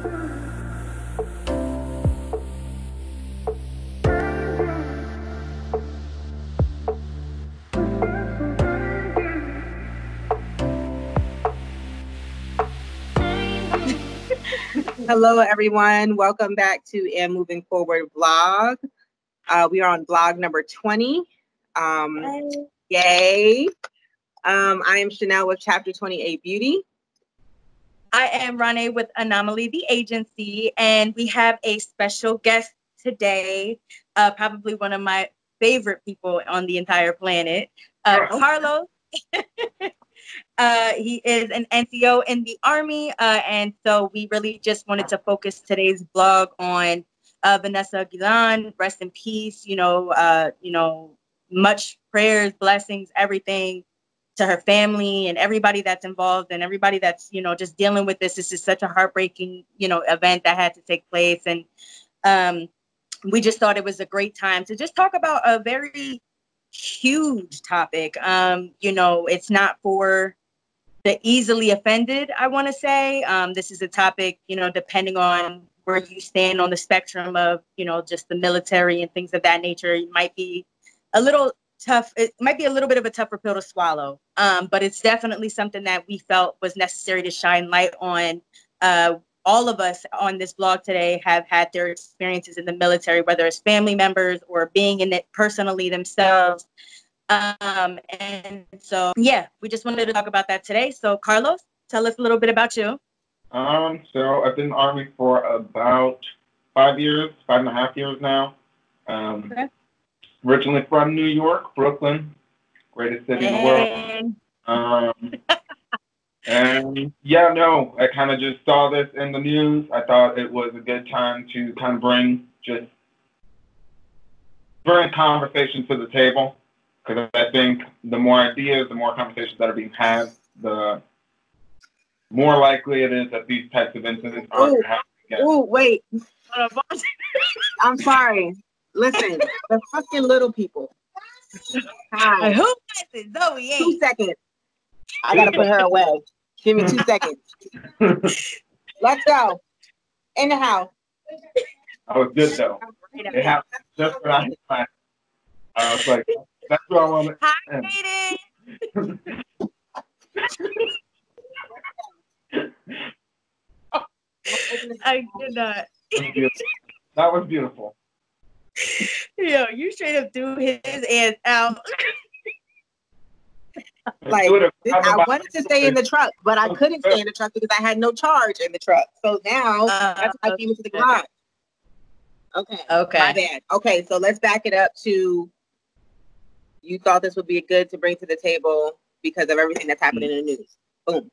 Hello, everyone. Welcome back to And Moving Forward vlog. We are on vlog number 20. Yay. I am Chynel with Chapter 28 Beauty. I am Ronai with Anomaly, the agency, and we have a special guest today, probably one of my favorite people on the entire planet, Carlos. He is an NCO in the Army, and so we really just wanted to focus today's vlog on Vanessa Guillen. Rest in peace. Much prayers, blessings, everything to her family and everybody that's involved and everybody that's just dealing with this. This is such a heartbreaking event that had to take place, and we just thought it was a great time to just talk about a very huge topic. It's not for the easily offended, I want to say. This is a topic, depending on where you stand on the spectrum of, just the military and things of that nature, it might be a little tough. It might be a little bit of a tougher pill to swallow. But it's definitely something that we felt was necessary to shine light on. All of us on this blog today have had their experiences in the military, whether it's family members or being in it personally themselves. And so, yeah, we just wanted to talk about that today. So, Carlos, tell us a little bit about you. So I've been in the Army for about 5 years, 5.5 years now. Okay. Originally from New York, Brooklyn, greatest city in the world. And yeah, no, I kind of just saw this in the news. I thought it was a good time to kind of bring conversation to the table. Because I think the more ideas, the more conversations that are being had, the more likely it is that these types of incidents aren't going to happen again. Oh, wait. I'm sorry. Listen, the fucking little people. Hi. Who is it? Zoe. 2 seconds. I got to put her away. Give me 2 seconds. Let's go. In the house. I was good, though. It happened just when I hit my... I was like... That's what I want to. Hi, Katie. I did not. That was beautiful. Yo, you straight up threw his ass out. Like, I wanted to stay in the truck, but I couldn't stay in the truck because I had no charge in the truck. So now that's why I came into the garage. Okay. My bad. Okay, so let's back it up to. You thought this would be good to bring to the table because of everything that's happening in the news. Boom.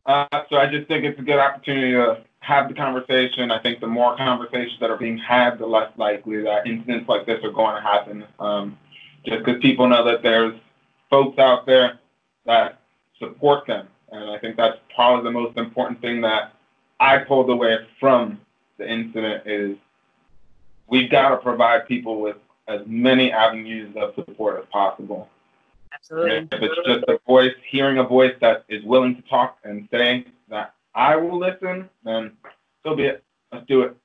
So I just think it's a good opportunity to have the conversation. I think the more conversations that are being had, the less likely that incidents like this are going to happen. Just because people know that there's folks out there that support them. And I think that's probably the most important thing that I pulled away from the incident is we've got to provide people with as many avenues of support as possible. Absolutely. And if it's just a voice, hearing a voice that is willing to talk and say that I will listen, then so be it. Let's do it.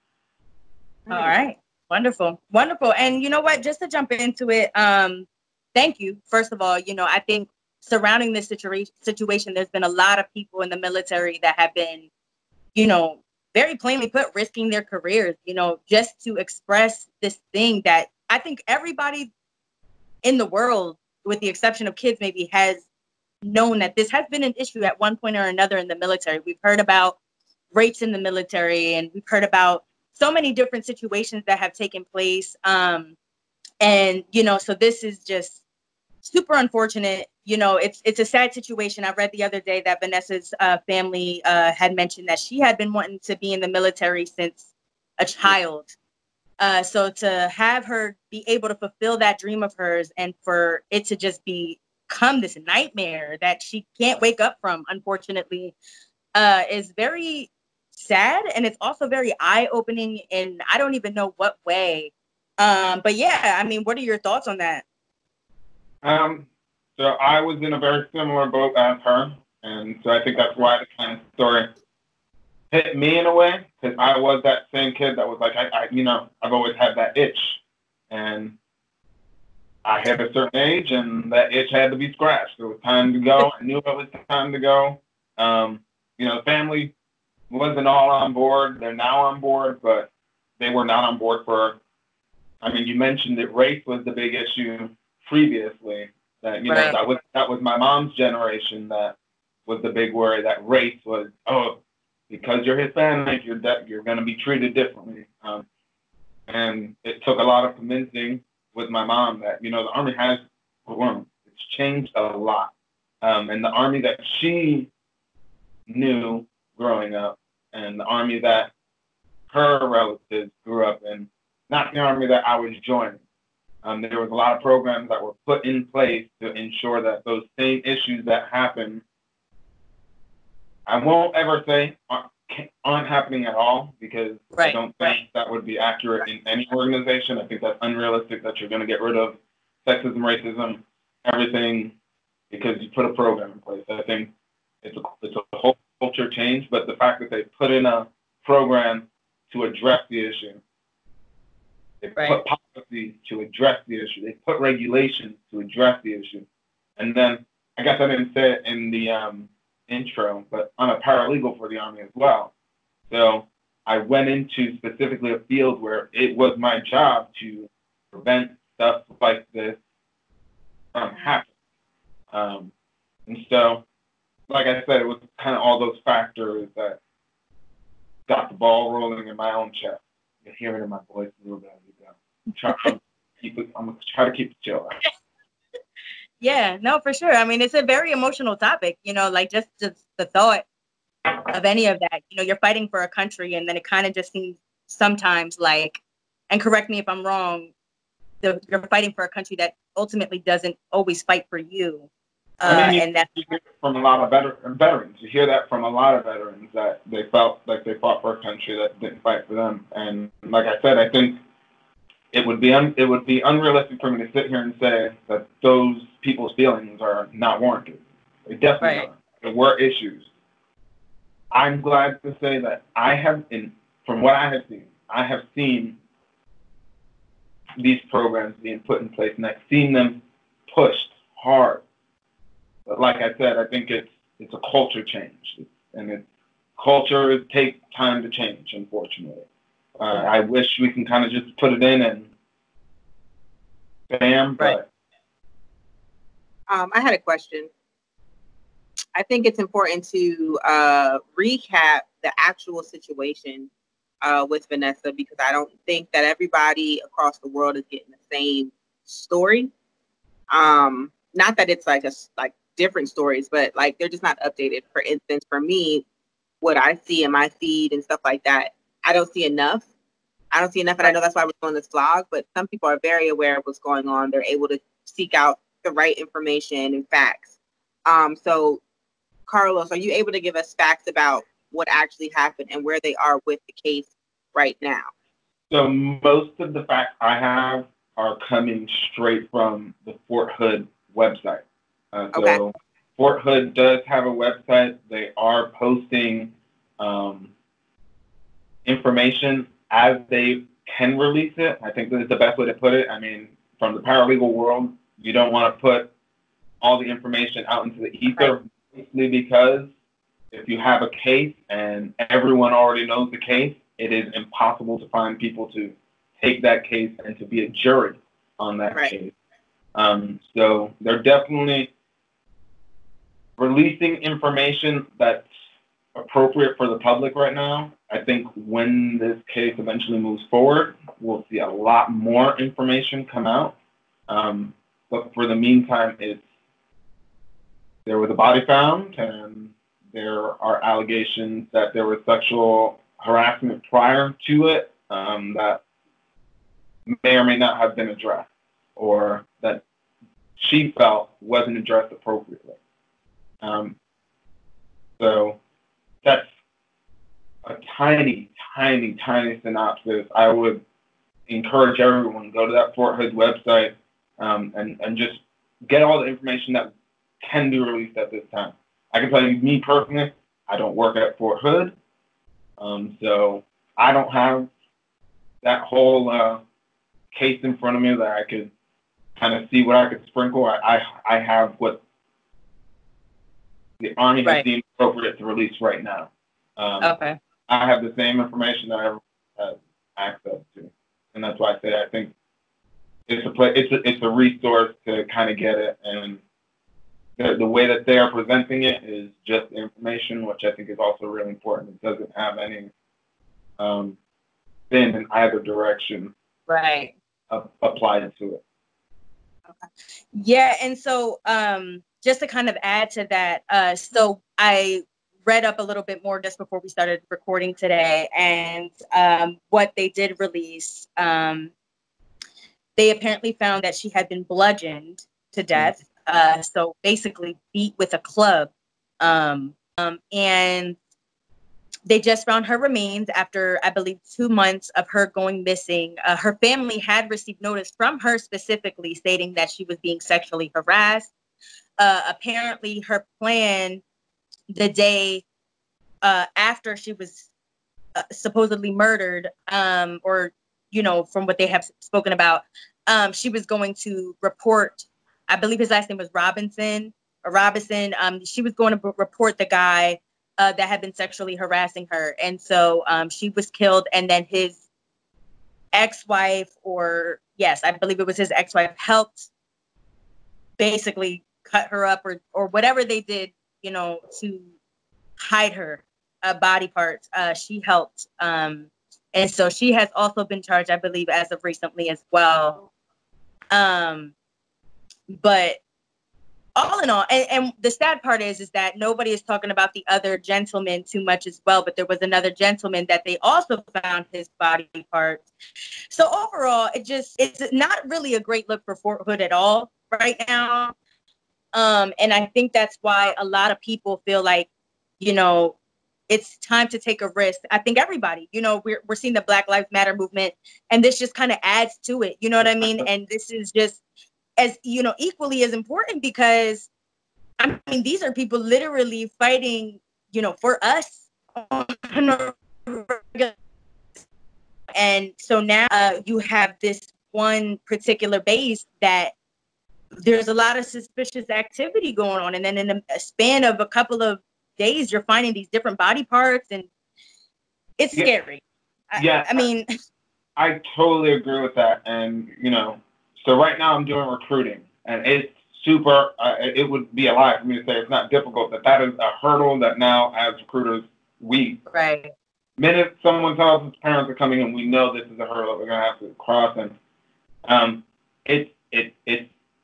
All right. Wonderful. Wonderful. And you know what? Just to jump into it, thank you. First of all, I think surrounding this situation, there's been a lot of people in the military that have been, very plainly put, risking their careers, just to express this thing that I think everybody in the world, with the exception of kids, maybe has known that this has been an issue at one point or another in the military. We've heard about rapes in the military, and we've heard about so many different situations that have taken place. So this is just super unfortunate. It's a sad situation. I read the other day that Vanessa's family had mentioned that she had been wanting to be in the military since a child. So to have her be able to fulfill that dream of hers and for it to just become this nightmare that she can't wake up from, unfortunately, is very sad. And it's also very eye-opening in I don't even know what way. But yeah, I mean, what are your thoughts on that? So I was in a very similar boat as her. And so I think that's why the kind of story hit me in a way, because I was that same kid that was like, I've always had that itch. And I hit a certain age, and that itch had to be scratched. It was time to go. I knew it was time to go. The family wasn't all on board. They're now on board, but they were not on board for, you mentioned that race was the big issue previously. That, that was my mom's generation. That was the big worry, that race was, because you're Hispanic, you're going to be treated differently. And it took a lot of convincing with my mom that, the Army has grown. It's changed a lot. And the Army that she knew growing up, and the Army that her relatives grew up in, not the Army that I was joining. There was a lot of programs that were put in place to ensure that those same issues that happen, I won't ever say aren't happening at all, because I don't think that would be accurate in any organization. I think that's unrealistic that you're going to get rid of sexism, racism, everything, because you put a program in place. I think it's a whole culture change, but the fact that they put in a program to address the issue, they put policy to address the issue, they put regulations to address the issue, and then, I guess I didn't say it in the intro, but I'm a paralegal for the Army as well. So I went into specifically a field where it was my job to prevent stuff like this from happening. And so, like I said, it was kind of all those factors that got the ball rolling in my own chest. You can hear it in my voice a little bit as we go. I'm going to try to keep it chill. Yeah, no, for sure. It's a very emotional topic, just the thought of any of that. You're fighting for a country, and then it kind of just seems sometimes like, and correct me if I'm wrong, you're fighting for a country that ultimately doesn't always fight for you. And that's from a lot of veterans. You hear that from a lot of veterans, that they felt like they fought for a country that didn't fight for them. And like I said, I think it would be unrealistic for me to sit here and say that those people's feelings are not warranted. They definitely are. There were issues. I'm glad to say that from what I have seen these programs being put in place, and I've seen them pushed hard. But like I said, I think it's a culture change, and culture takes time to change, unfortunately. I wish we can kind of just put it in and bam, but. I had a question. I think it's important to recap the actual situation with Vanessa, because I don't think that everybody across the world is getting the same story. Not that it's like different stories, but like they're just not updated. For instance, for me, what I see in my feed and stuff like that, I don't see enough. And I know that's why we're doing this vlog, but some people are very aware of what's going on. They're able to seek out the right information and facts. So, Carlos, are you able to give us facts about what actually happened and where they are with the case right now? So most of the facts I have are coming straight from the Fort Hood website. So Fort Hood does have a website. They are posting information as they can release it. I think that's the best way to put it. From the paralegal world, you don't want to put all the information out into the ether, mostly because if you have a case and everyone already knows the case, it is impossible to find people to take that case and to be a jury on that case. So they're definitely releasing information that's appropriate for the public right now. I think when this case eventually moves forward, we'll see a lot more information come out. But for the meantime, there was a body found, and there are allegations that there was sexual harassment prior to it that may or may not have been addressed, or that she felt wasn't addressed appropriately. So that's a tiny, tiny, tiny synopsis. I would encourage everyone to go to that Fort Hood website and just get all the information that can be released at this time. I can tell you, me personally, I don't work at Fort Hood. So I don't have that whole case in front of me that I could kind of see what I could sprinkle. I have what the Army has deemed appropriate to release right now. I have the same information that I have access to, and that's why I say I think it's a resource to kind of get it, and the way that they are presenting it is just information, which I think is also really important. It doesn't have any spin in either direction applied to it. Okay. Yeah, and so just to kind of add to that, so I read up a little bit more just before we started recording today, and what they did release, they apparently found that she had been bludgeoned to death, so basically beat with a club, and they just found her remains after, I believe, 2 months of her going missing. Her family had received notice from her specifically stating that she was being sexually harassed. Apparently, her plan the day after she was supposedly murdered, or, you know, from what they have spoken about, she was going to report, I believe his last name was Robinson. She was going to report the guy that had been sexually harassing her. And so she was killed. And then his ex-wife, or yes, I believe it was his ex-wife, helped basically cut her up or whatever they did, you know, to hide her body parts. She helped. And so she has also been charged, I believe, as of recently as well. But all in all, and the sad part is that nobody is talking about the other gentleman too much as well, but there was another gentleman that they also found his body parts. So overall, it's not really a great look for Fort Hood at all right now. And I think that's why a lot of people feel like, you know, it's time to take a risk. I think everybody, you know, we're seeing the Black Lives Matter movement, and this just kind of adds to it. You know what I mean? And this is just, as you know, equally as important, because I mean, these are people literally fighting, you know, for us. And so now you have this one particular base that there's a lot of suspicious activity going on, and then in a span of a couple of days, you're finding these different body parts, and it's scary. I mean, I totally agree with that, and you know. So right now I'm doing recruiting, and it's super, it would be a lie for me to say it's not difficult, that is a hurdle that now as recruiters, the minute someone tells us parents are coming in, we know this is a hurdle that we're going to have to cross, and it's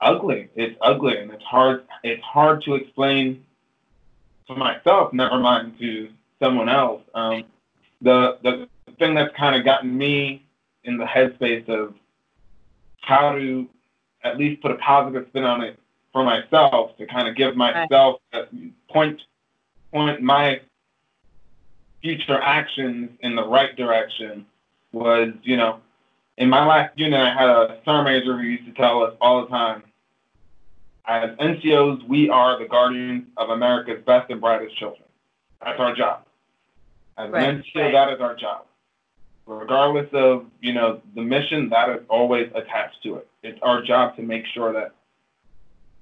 ugly. It's ugly, and it's hard to explain to myself, never mind to someone else. The thing that's kind of gotten me in the headspace of how to at least put a positive spin on it for myself, to kind of give myself point my future actions in the right direction, was, you know, in my last unit, I had a sergeant major who used to tell us all the time, as NCOs, we are the guardians of America's best and brightest children. That's our job. As an NCO, that is our job. Regardless of, you know, the mission, that is always attached to it. It's our job to make sure that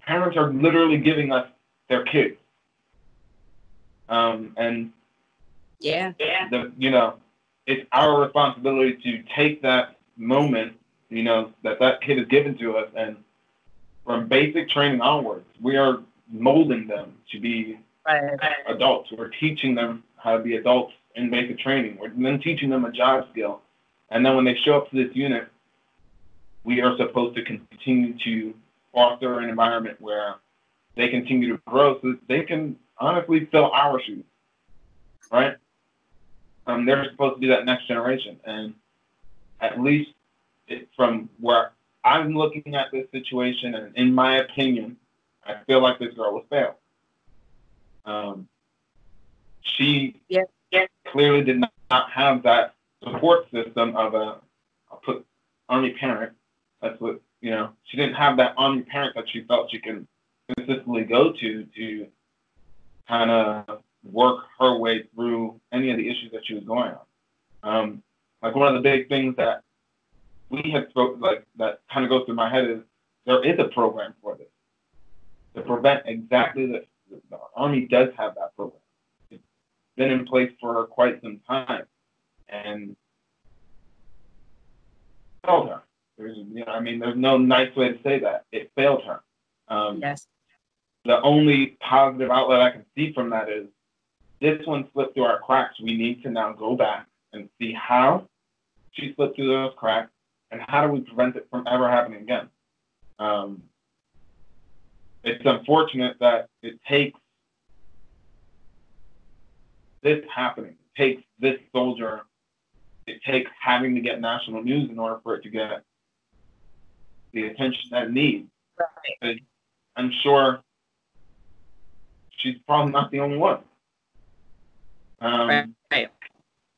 parents are literally giving us their kids. And you know, it's our responsibility to take that moment, you know, that kid is given to us, and from basic training onwards, we are molding them to be adults. We're teaching them how to be adults in basic training. We're then teaching them a job skill. And then when they show up to this unit, we are supposed to continue to foster an environment where they continue to grow so that they can honestly fill our shoes, right? They're supposed to be that next generation. And at least from where I'm looking at this situation, and in my opinion, I feel like this girl was failed. She clearly did not have that support system of I'll put Army parent. That's what, you know, she didn't have that Army parent that she felt she can consistently go to kind of work her way through any of the issues that she was going on. Like one of the big things that we had spoke like that kind of goes through my head is there is a program for this to prevent exactly this. The Army does have that program. It's been in place for quite some time, and it failed her. There's no nice way to say that. It failed her. Yes. The only positive outlet I can see from that is this one slipped through our cracks. We need to now go back and see how she slipped through those cracks and how do we prevent it from ever happening again. It's unfortunate that it takes this happening. It takes this soldier. It takes having to get national news in order for it to get the attention that it needs. Right. I'm sure she's probably not the only one. Right.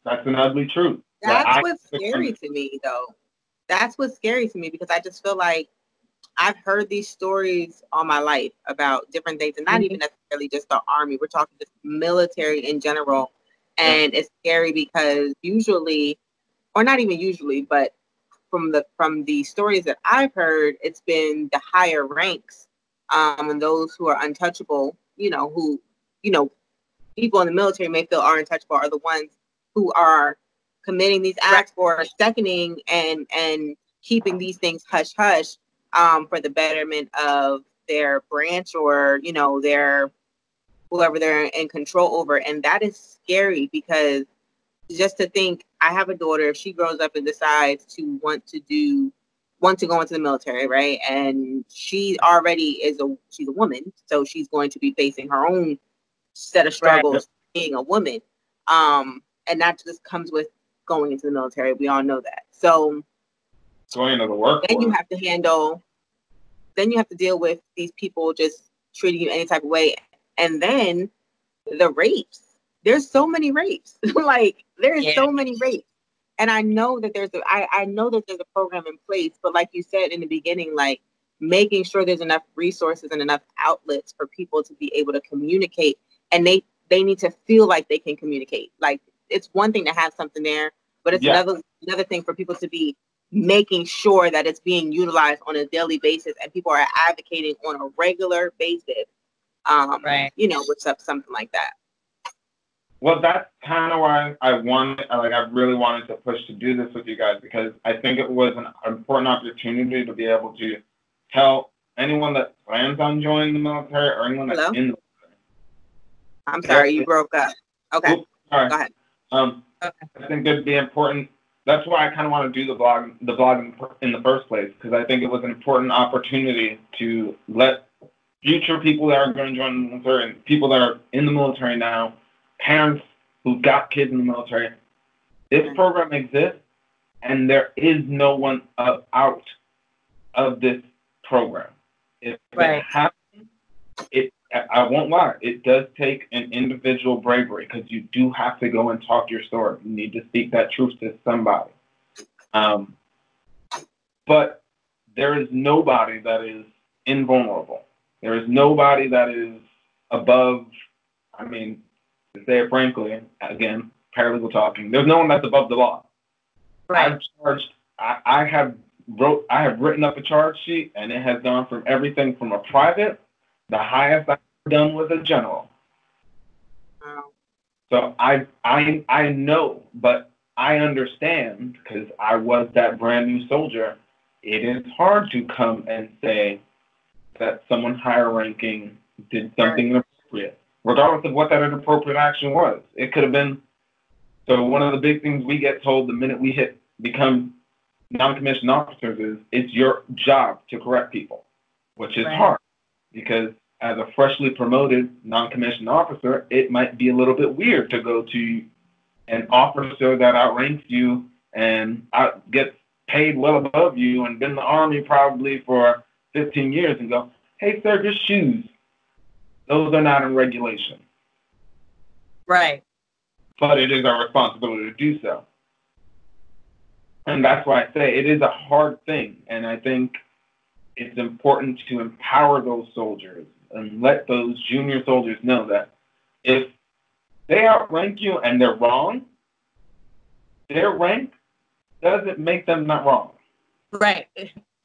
That's an ugly truth. That's what's scary to me, though. That's what's scary to me because I just feel like I've heard these stories all my life about different things, and not even necessarily just the Army. We're talking just military in general. And it's scary because usually, or not even usually, but from the stories that I've heard, it's been the higher ranks and those who are untouchable, who people in the military may feel are untouchable are the ones who are committing these acts or seconding and keeping these things hush hush for the betterment of their branch or their whoever they're in control over. And that is scary because just to think, I have a daughter, if she grows up and decides to want to go into the military, right? And she already she's a woman, so she's going to be facing her own set of struggles being a woman. And that just comes with going into the military. We all know that. So going into the workforce. Then you have to deal with these people just treating you any type of way. And then the rapes. There's so many rapes. So many rapes. And I know that there's a program in place, but like you said in the beginning, like making sure there's enough resources and enough outlets for people to be able to communicate, and they need to feel like they can communicate. Like it's one thing to have something there, but it's another thing for people to be making sure that it's being utilized on a daily basis and people are advocating on a regular basis. With something like that. Well, that's kind of why I really wanted to push to do this with you guys, because I think it was an important opportunity to be able to tell anyone that plans on joining the military or anyone that's in the military. I'm sorry, you broke up. Okay. Oops, sorry. Go ahead. I think it'd be important. That's why I kind of want to do the blog in the first place, because I think it was an important opportunity to let future people that are going to join the military and people that are in the military now, parents who've got kids in the military, this program exists, and there is no one out of this program. If it happens, I won't lie, it does take an individual bravery, because you do have to go and talk your story. You need to speak that truth to somebody. But there is nobody that is invulnerable. There is nobody that is above, to say it frankly, again, paralegal talking, there's no one that's above the law. Right. I have written up a charge sheet, and it has gone from everything from a private, the highest I've done was a general. Wow. So I know, but I understand, because I was that brand new soldier. It is hard to come and say that someone higher ranking did something inappropriate, regardless of what that inappropriate action was. It could have been. So one of the big things we get told the minute we become non-commissioned officers is it's your job to correct people, which is hard, because as a freshly promoted non-commissioned officer, it might be a little bit weird to go to an officer that outranks you and gets paid well above you and been in the Army probably for 15 years and go, hey, sir, your shoes. Those are not in regulation. Right. But it is our responsibility to do so. And that's why I say it is a hard thing. And I think it's important to empower those soldiers and let those junior soldiers know that if they outrank you and they're wrong, their rank doesn't make them not wrong. Right.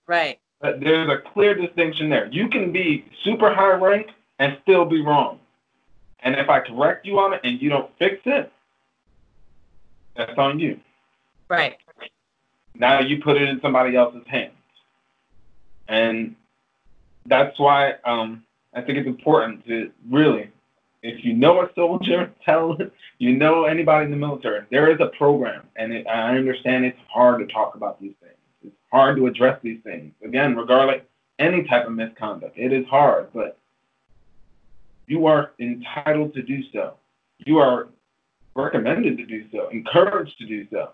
Right. But there's a clear distinction there. You can be super high rank and still be wrong. And if I correct you on it and you don't fix it, that's on you. Right. Now you put it in somebody else's hands. And that's why I think it's important to really, if you know a soldier, anybody in the military, there is a program. And I understand it's hard to talk about these things. It's hard to address these things. Again, regardless any type of misconduct, it is hard, but you are entitled to do so. You are recommended to do so, encouraged to do so.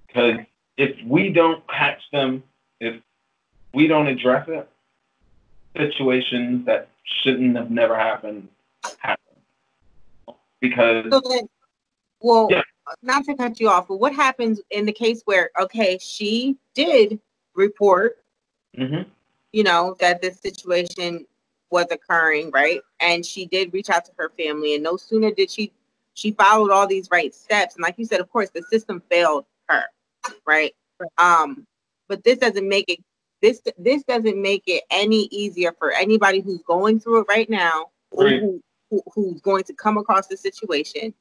Because if we don't catch them, if we don't address it, situations that shouldn't have never happened happen. Because not to cut you off, but what happens in the case where, okay, she did report, that this situation was occurring, right? And she did reach out to her family, and no sooner did she followed all these right steps. And like you said, of course, the system failed her, right? But this doesn't make it this doesn't make it any easier for anybody who's going through it right now, or who's going to come across the situation.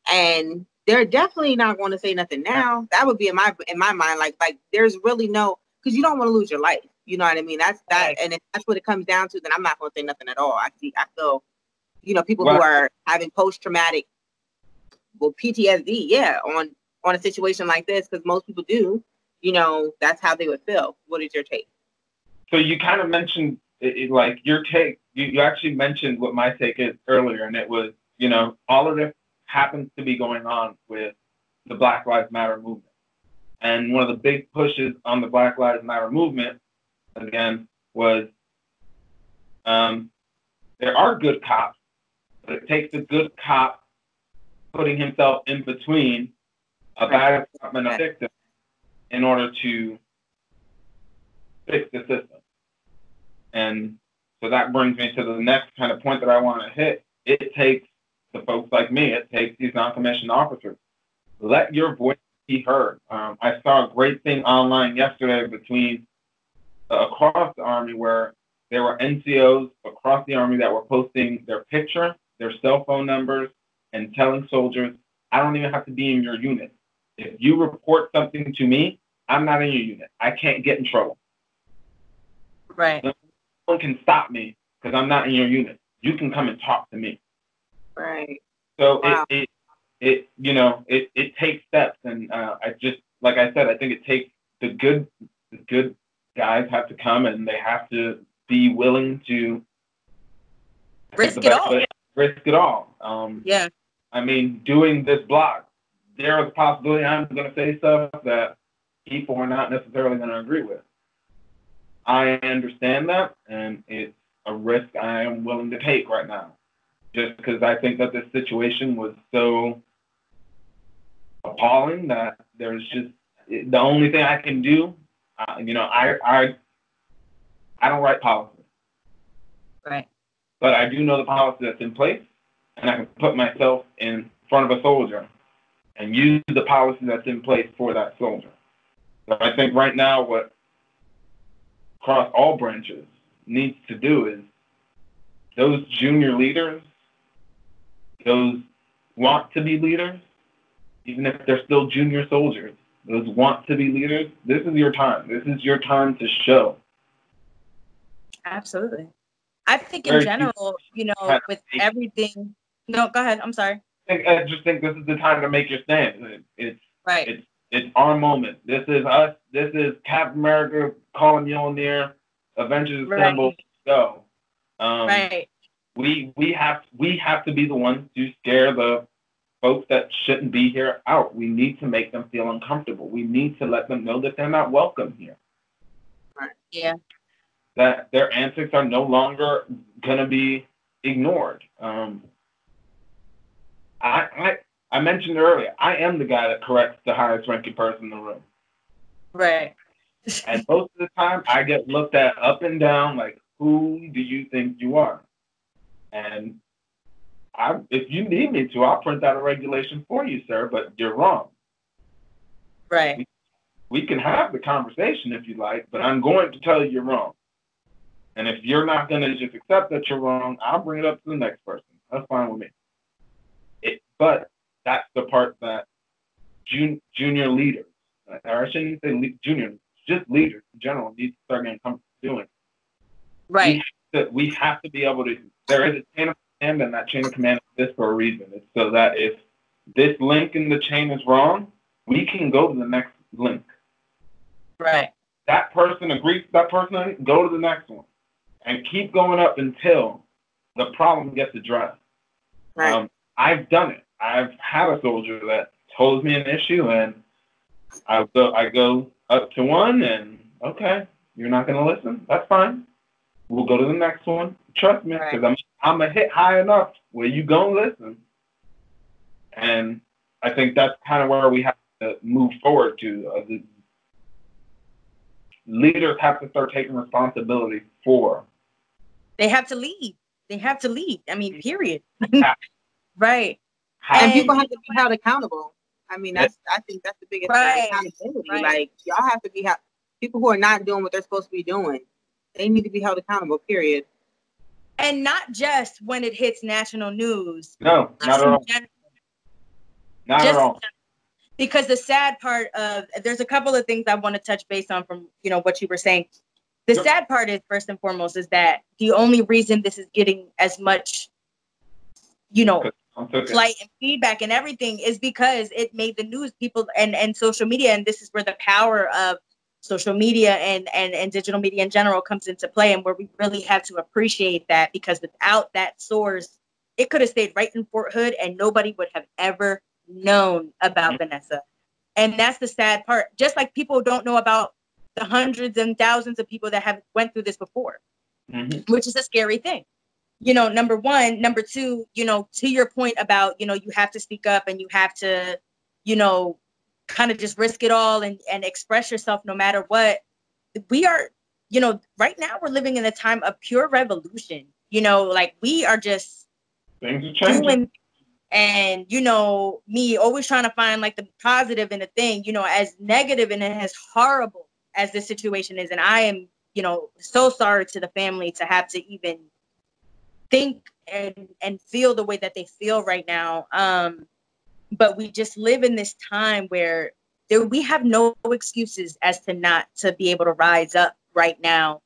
And they're definitely not going to say nothing now. That would be in my mind, like there's really no, because you don't want to lose your life. You know what I mean? That's that. And if that's what it comes down to, then I'm not going to say nothing at all. I feel, people who are having post-traumatic, PTSD, on a situation like this, because most people do, that's how they would feel. What is your take? So you kind of mentioned like your take. You actually mentioned what my take is earlier, and it was, all of this happens to be going on with the Black Lives Matter movement. And one of the big pushes on the Black Lives Matter movement, again, was there are good cops, but it takes a good cop putting himself in between a bad cop and a victim in order to fix the system. And so that brings me to the next kind of point that I want to hit. It takes the folks like me, it takes these non-commissioned officers. Let your voice be heard. I saw a great thing online yesterday between across the Army, where there were NCOs across the Army that were posting their picture, their cell phone numbers, and telling soldiers, I don't even have to be in your unit. If you report something to me, I'm not in your unit. I can't get in trouble. Right. No one can stop me because I'm not in your unit. You can come and talk to me. Right. So it takes steps, and I just, like I said, I think it takes the good guys have to come, and they have to be willing to risk it all. Risk it all. I mean, doing this blog, there is a possibility I'm going to say stuff that people are not necessarily going to agree with. I understand that, and it's a risk I am willing to take right now, just because I think that this situation was so appalling that there's just the only thing I can do. I don't write policy, right? But I do know the policy that's in place, and I can put myself in front of a soldier and use the policy that's in place for that soldier. So I think right now what across all branches needs to do is those junior leaders, those want to be leaders, even if they're still junior soldiers, those want to be leaders, this is your time. This is your time to show. Absolutely. I think in general, with everything. No, go ahead. I'm sorry. I just think this is the time to make your stand. It's right. It's our moment. This is us. This is Captain America calling Mjolnir. Avengers Assemble. Right. Go. Right. We have to be the ones to scare the folks that shouldn't be here out. We need to make them feel uncomfortable. We need to let them know that they're not welcome here. Right. Yeah. That their antics are no longer gonna be ignored. I mentioned earlier, I am the guy that corrects the highest ranking person in the room. Right. And most of the time, I get looked at up and down like, who do you think you are? And if you need me to, I'll print out a regulation for you, sir, but you're wrong. Right. We can have the conversation if you like, but I'm going to tell you you're wrong. And if you're not going to just accept that you're wrong, I'll bring it up to the next person. That's fine with me. But that's the part that junior leaders, or I shouldn't say junior, just leaders in general, need to start getting comfortable doing. Right. We have to be able to, there is a chain of command, and that chain of command exists for a reason. It's so that if this link in the chain is wrong, we can go to the next link. Right. That person agrees with that person, go to the next one. And keep going up until the problem gets addressed. Right. I've done it. I've had a soldier that told me an issue, and I go up to one, and okay, you're not going to listen? That's fine. We'll go to the next one. Trust me, because I'm going to hit high enough where you going to listen. And I think that's kind of where we have to move forward to. The leaders have to start taking responsibility for. They have to lead. They have to lead. I mean, period. Right. And people have to be held accountable. I mean, I think that's the biggest thing, accountability. Right. Like, y'all have to be people who are not doing what they're supposed to be doing. They need to be held accountable, period. And not just when it hits national news. No, not at all. Not at all. Because the sad part of, there's a couple of things I want to touch base on from, what you were saying. The sad part is, first and foremost, is that the only reason this is getting as much, flight and feedback and everything is because it made the news, people and social media. And this is where the power of social media and digital media in general comes into play, and where we really have to appreciate that, because without that source, it could have stayed right in Fort Hood and nobody would have ever known about Vanessa. And that's the sad part. Just like people don't know about the hundreds and thousands of people that have went through this before, which is a scary thing. Number one. Number two, to your point about, you have to speak up and you have to, kind of just risk it all and express yourself no matter what. We are, right now we're living in a time of pure revolution. Like we are just doing. And, me always trying to find like the positive in a thing, as negative and as horrible as this situation is. And I am, so sorry to the family to have to even think and feel the way that they feel right now. But we just live in this time where we have no excuses as to not to be able to rise up right now.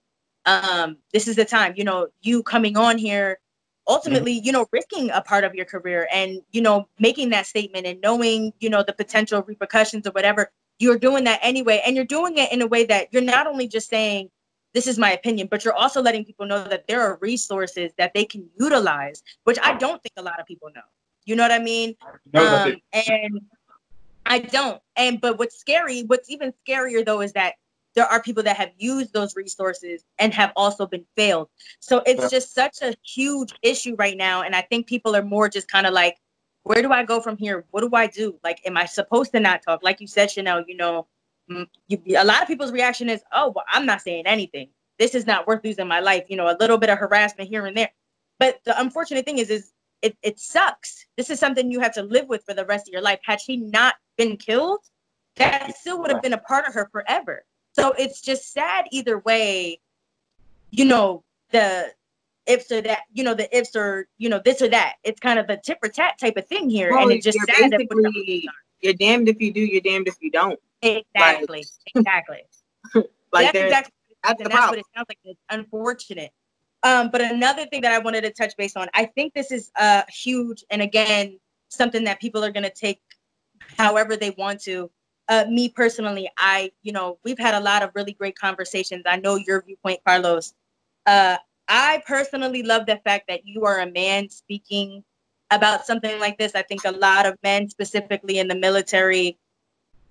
This is the time, you coming on here, ultimately, risking a part of your career and, making that statement and knowing, the potential repercussions or whatever, you're doing that anyway. And you're doing it in a way that you're not only just saying, this is my opinion, but you're also letting people know that there are resources that they can utilize, which I don't think a lot of people know. You know what I mean? And I don't. But what's even scarier though, is that there are people that have used those resources and have also been failed. So it's just such a huge issue right now. And I think people are more just kind of like, where do I go from here? What do I do? Like, am I supposed to not talk? Like you said, Chynel, a lot of people's reaction is, oh, well, I'm not saying anything. This is not worth losing my life. A little bit of harassment here and there. But the unfortunate thing is it sucks. This is something you have to live with for the rest of your life. Had she not been killed, that still would have been a part of her forever. So it's just sad either way, the ifs or that, the ifs or, this or that. It's kind of a tit for tat type of thing here. And it's just sad that you're damned if you do, you're damned if you don't. Exactly. Like that's exactly that's what it sounds like. It's unfortunate. But another thing that I wanted to touch base on, I think this is huge. And again, something that people are going to take however they want to. Me personally, we've had a lot of really great conversations. I know your viewpoint, Carlos. I personally love the fact that you are a man speaking about something like this. I think a lot of men, specifically in the military,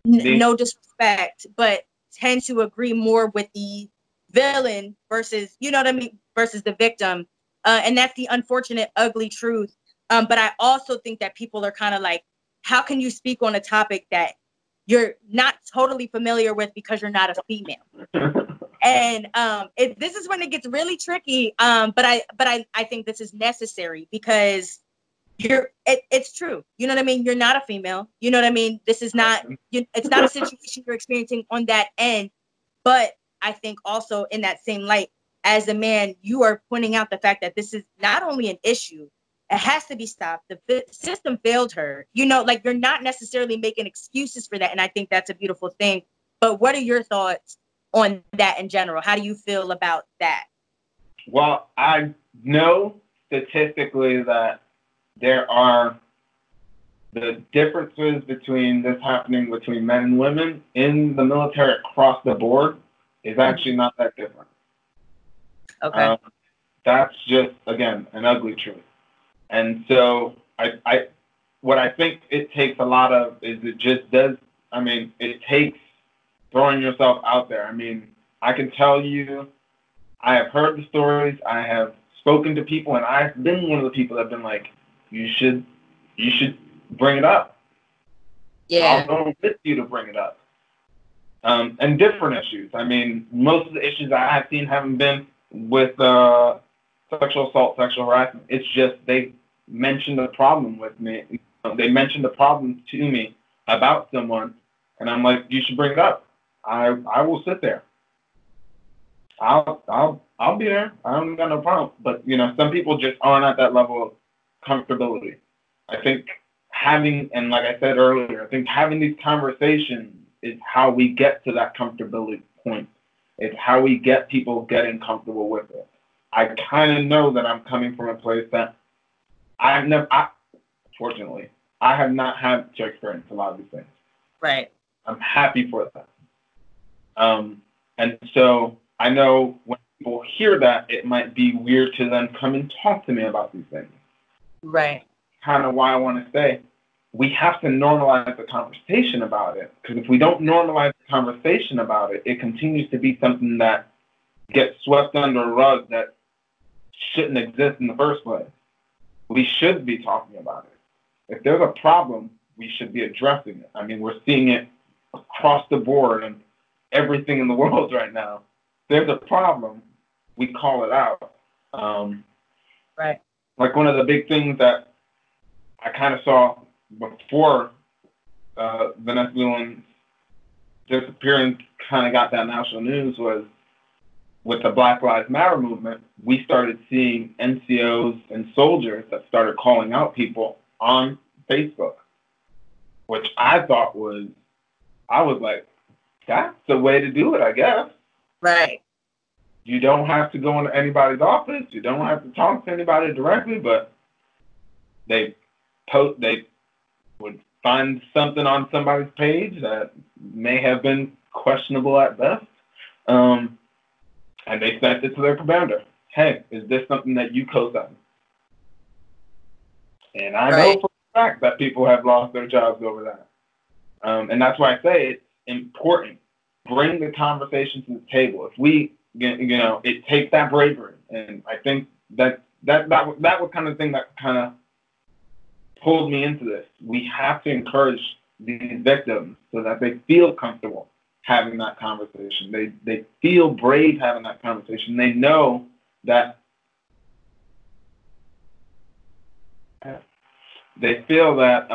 no disrespect, but tend to agree more with the villain versus, versus the victim. And that's the unfortunate, ugly truth. But I also think that people are kind of like, how can you speak on a topic that you're not totally familiar with because you're not a female? And this is when it gets really tricky. But I think this is necessary because it's true. You know what I mean? You're not a female. You know what I mean? This is not, it's not a situation you're experiencing on that end. But I think also in that same light, as a man, you are pointing out the fact that this is not only an issue, it has to be stopped. The system failed her. You know, like, you're not necessarily making excuses for that. And I think that's a beautiful thing. But what are your thoughts on that in general? How do you feel about that? Well, I know statistically that there are the differences between this happening between men and women in the military across the board is actually not that different. Okay. That's just, again, an ugly truth. And so what I think it takes a lot of is it takes throwing yourself out there. I mean, I can tell you, I have heard the stories, I have spoken to people, and I've been one of the people that have been like, you should bring it up. Yeah. I'll go with you to bring it up. And different issues. I mean, most of the issues I have seen haven't been with sexual assault, sexual harassment. It's just they mentioned the problem with me. They mentioned the problem to me about someone, and I'm like, you should bring it up. I will sit there. I'll be there. I don't got no problem. But some people just aren't at that level of comfortability. I think and like I said earlier, I think having these conversations is how we get to that comfortability point. It's how we get people getting comfortable with it. I kind of know that I'm coming from a place that fortunately, I have not had to experience a lot of these things. Right. I'm happy for that. And so I know when people hear that, it might be weird to then come and talk to me about these things. Right. Kind of why I want to say we have to normalize the conversation about it. Because if we don't normalize the conversation about it, it continues to be something that gets swept under a rug that shouldn't exist in the first place. We should be talking about it. If there's a problem, we should be addressing it. I mean, we're seeing it across the board and everything in the world right now. There's a problem, we call it out. Right. Like one of the big things that I kind of saw before Vanessa Guillen's disappearance kind of got that national news was with the Black Lives Matter movement, we started seeing NCOs and soldiers that started calling out people on Facebook, which I was like, that's the way to do it, I guess. Right. You don't have to go into anybody's office. You don't have to talk to anybody directly, but they would find something on somebody's page that may have been questionable at best. And they sent it to their commander. Hey, is this something that you co-sign? And I know for a fact that people have lost their jobs over that. And that's why I say it's important. Bring the conversation to the table. If we, it takes that bravery. And I think that was kind of the thing that kind of pulled me into this. We have to encourage these victims so that they feel comfortable having that conversation. They feel brave having that conversation. They know that they feel that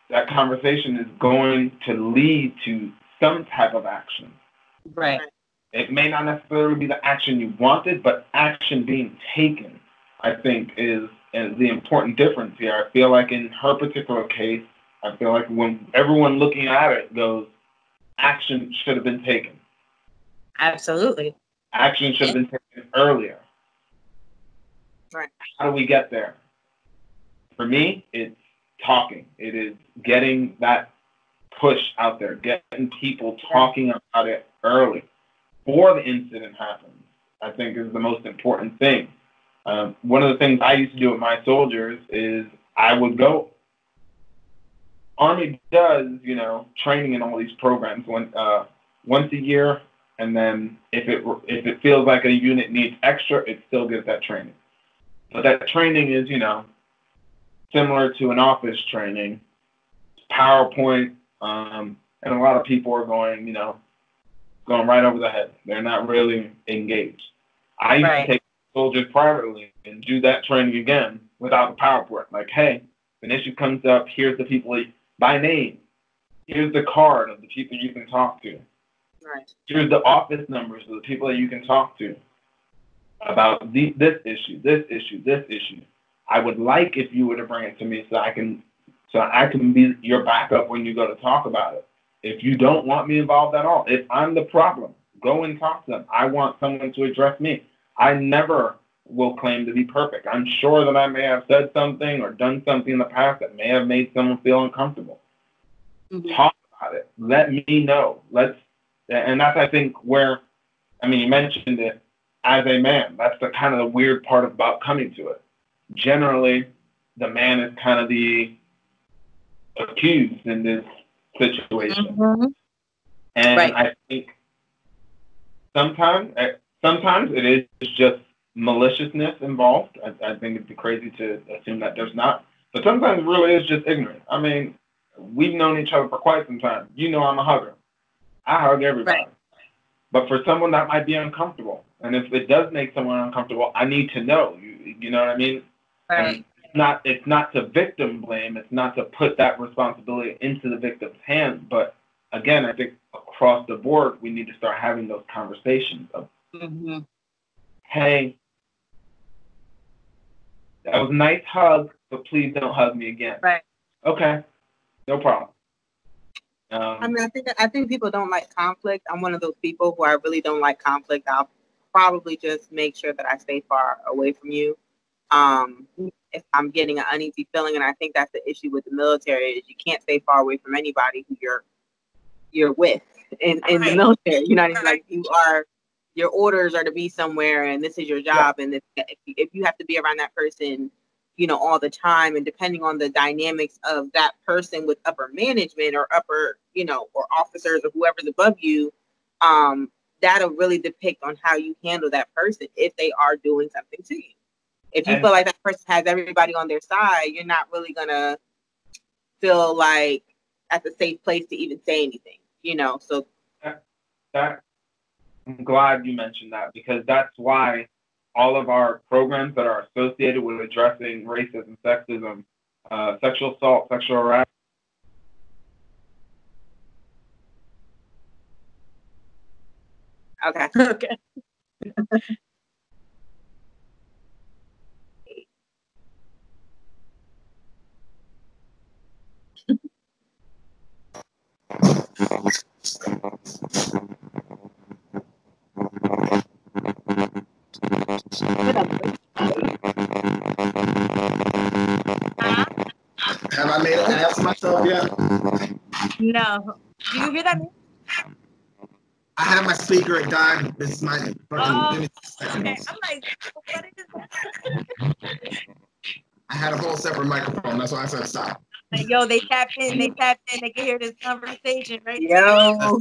that conversation is going to lead to some type of action. Right. It may not necessarily be the action you wanted, but action being taken, I think, is the important difference here. I feel like in her particular case, I feel like when everyone looking at it goes, action should have been taken. Absolutely. Action should have been taken earlier. Right. How do we get there? For me, it's talking. It is getting that push out there, getting people talking about it early before the incident happens, I think is the most important thing. One of the things I used to do with my soldiers is I would go. Army does, training in all these programs once a year, and then if it feels like a unit needs extra, it still gets that training. But that training is, similar to an office training, PowerPoint, and a lot of people are going right over the head. They're not really engaged. I used to take soldiers privately and do that training again without the PowerPoint. Like, hey, if an issue comes up, here's the people by name. Here's the card of the people you can talk to. Right. Here's the office numbers of the people that you can talk to about this issue, this issue, this issue. I would like if you were to bring it to me so I can be your backup when you go to talk about it. If you don't want me involved at all, if I'm the problem, go and talk to them. I want someone to address me. I never will claim to be perfect. I'm sure that I may have said something or done something in the past that may have made someone feel uncomfortable. Mm-hmm. Talk about it. Let me know. And that's, I think, where, I mean, you mentioned it as a man. That's the kind of the weird part about coming to it. Generally, the man is kind of the accused in this situation. Mm-hmm. And right. I think sometimes it is just maliciousness involved. I think it'd be crazy to assume that there's not. But sometimes it really is just ignorance. I mean, we've known each other for quite some time. You know I'm a hugger. I hug everybody. Right. But for someone that might be uncomfortable, and if it does make someone uncomfortable, I need to know. You know what I mean? Right. It's not to victim blame. It's not to put that responsibility into the victim's hands. But again, I think across the board, we need to start having those conversations of, mm-hmm. Hey, that was a nice hug, but please don't hug me again. Right. Okay. No problem. I mean, I think people don't like conflict. I'm one of those people who I really don't like conflict. I'll probably just make sure that I stay far away from you. If I'm getting an uneasy feeling, and I think that's the issue with the military is you can't stay far away from anybody who you're with in the military. You know what I mean? Like your orders are to be somewhere, and this is your job. Yeah. And if you have to be around that person, you know, all the time, and depending on the dynamics of that person with upper management or upper, you know, or officers or whoever's above you, that'll really depict on how you handle that person if they are doing something to you. If you feel like that person has everybody on their side, you're not really gonna feel like that's a safe place to even say anything, you know. So that I'm glad you mentioned that, because that's why all of our programs that are associated with addressing racism, sexism, sexual assault, sexual harassment. Okay. Okay. Have I made an ass myself yet? No. Do you hear that? I have my speaker at dime. This is my fucking. Okay. I'm like, what is that? I had a whole separate microphone. That's why I said stop. Like, yo, they tapped in. They can hear this conversation, right? Yo.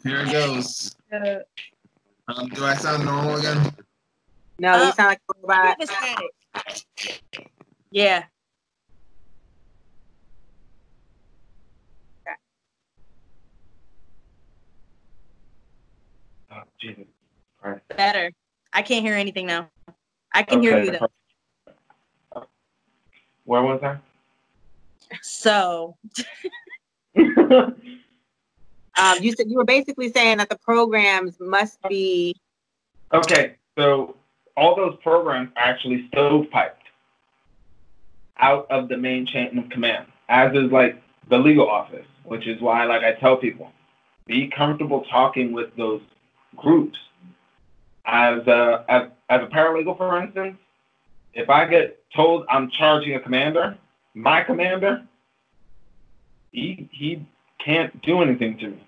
Here it goes. Do I sound normal again? No, you sound like a robot. Yeah. Oh, Jesus Christ. Better. I can't hear anything now. I can hear you though. Where was I? So. You said you were basically saying that the programs must be. Okay, so all those programs are actually stovepiped out of the main chain of command, as is like the legal office, which is why, like I tell people, be comfortable talking with those groups. As a paralegal, for instance, if I get told I'm charging a commander, my commander, he can't do anything to me.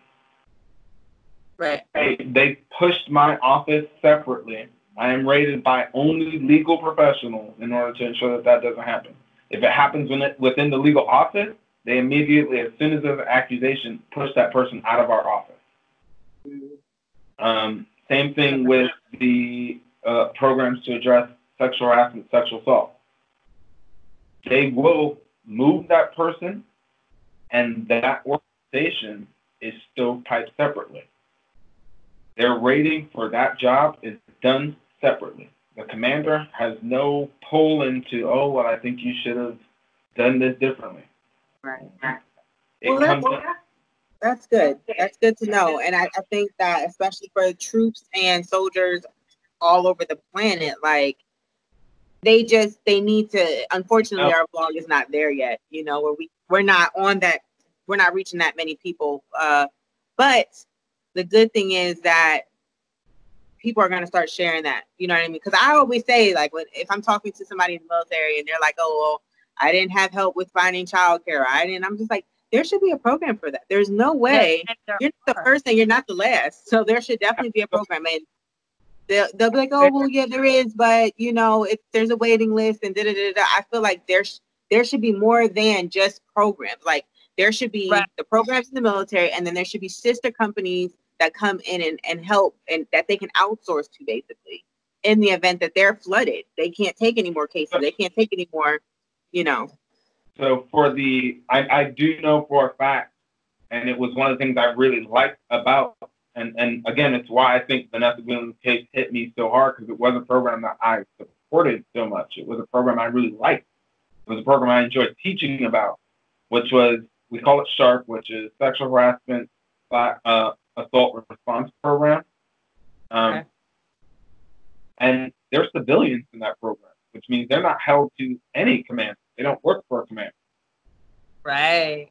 Right. They pushed my office separately. I am rated by only legal professionals in order to ensure that doesn't happen. If it happens within the legal office, they immediately, as soon as there's an accusation, push that person out of our office. Same thing with the programs to address sexual harassment, sexual assault. They will move that person, and that organization is still piped separately. Their rating for that job is done separately. the commander has no pull into, oh, well, I think you should have done this differently. Right. That's good. That's good to know. And I think that especially for troops and soldiers all over the planet, like they need to, unfortunately, our blog is not there yet, you know, where we're not on that, we're not reaching that many people. But the good thing is that people are going to start sharing that, you know what I mean? Because I always say, like, if I'm talking to somebody in the military and they're like, oh, well, I didn't have help with finding childcare, I'm just like, there should be a program for that. There's no way. You're not the first and you're not the last. So there should definitely be a program. And they'll be like, oh, well, yeah, there is, but you know, there's a waiting list and da-da-da-da. I feel like there should be more than just programs. Like there should be the programs in the military, and then there should be sister companies that come in and help, and that they can outsource to, basically, in the event that they're flooded. They can't take any more cases. They can't take any more, you know. So I do know for a fact, and it was one of the things I really liked about, and again, it's why I think Vanessa Guillen's case hit me so hard, because it was a program that I supported so much. It was a program I really liked. It was a program I enjoyed teaching about, which was, we call it SHARP, which is Sexual Harassment Assault Response Program. And they're civilians in that program, which means they're not held to any command. They don't work for a command. Right.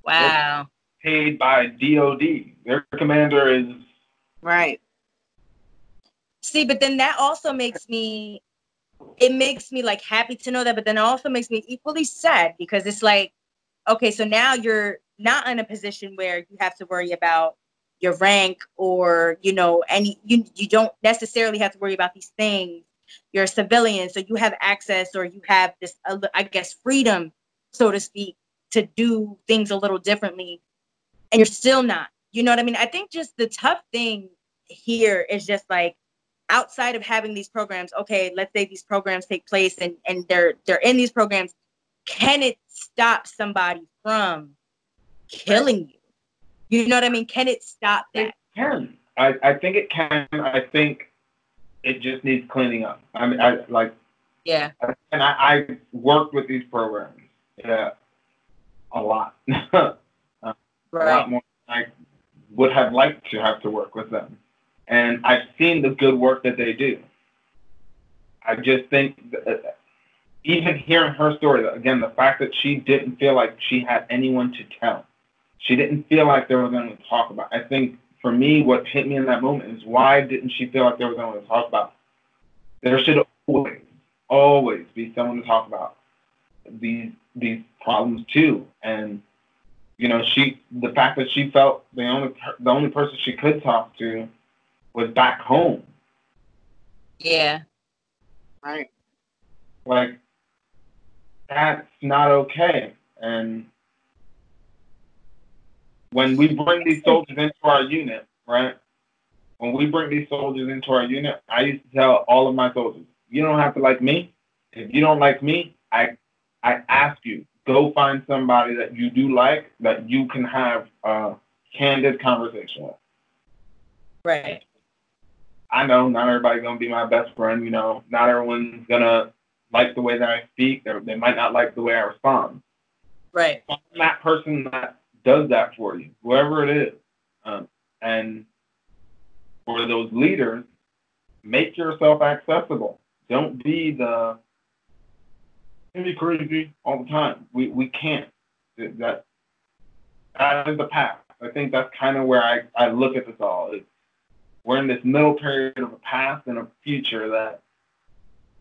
Wow. They're paid by DOD. Their commander is... Right. See, but then that also makes me like happy to know that, but then it also makes me equally sad, because it's like, okay, so now you're not in a position where you have to worry about your rank, or, you know, you don't necessarily have to worry about these things. You're a civilian, so you have access, or you have this, I guess, freedom, so to speak, to do things a little differently, and you're still not. You know what I mean? I think just the tough thing here is just like, outside of having these programs, okay, let's say these programs take place and they're in these programs, can it stop somebody from killing you? You know what I mean? Can it stop that? It can. I think it can. I think it just needs cleaning up. I mean, yeah. And I worked with these programs, a lot. A lot more than I would have liked to have to work with them. And I've seen the good work that they do. I just think that even hearing her story, again, the fact that she didn't feel like she had anyone to tell. She didn't feel like there was anyone to talk about. I think, for me, what hit me in that moment is, why didn't she feel like there was anyone to talk about? There should always be someone to talk about these problems too. And, you know, the fact that she felt the only person she could talk to was back home. Yeah. Right. Like, that's not okay. And when we bring these soldiers into our unit, right? When we bring these soldiers into our unit, I used to tell all of my soldiers, you don't have to like me. If you don't like me, I ask you, go find somebody that you do like, that you can have a candid conversation with. Right. I know not everybody's going to be my best friend. You know, not everyone's going to like the way that I speak. They might not like the way I respond. Right. Find that person that does that for you, whoever it is. And for those leaders, make yourself accessible. Don't be crazy all the time. We can't. That is the path. I think that's kind of where I look at this all. We're in this middle period of a past and a future that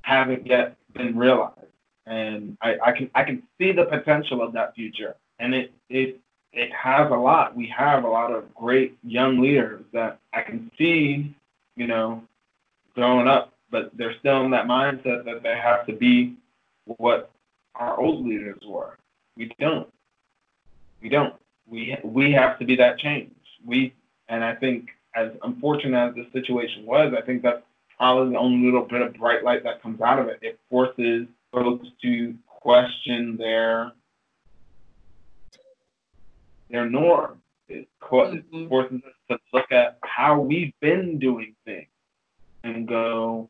haven't yet been realized. And I can see the potential of that future. And it has a lot. We have a lot of great young leaders that I can see, you know, growing up, but they're still in that mindset that they have to be what our old leaders were. We don't. We have to be that change. And I think, as unfortunate as this situation was, I think that's probably the only little bit of bright light that comes out of it. It forces folks to question their norm. It forces us to look at how we've been doing things and go,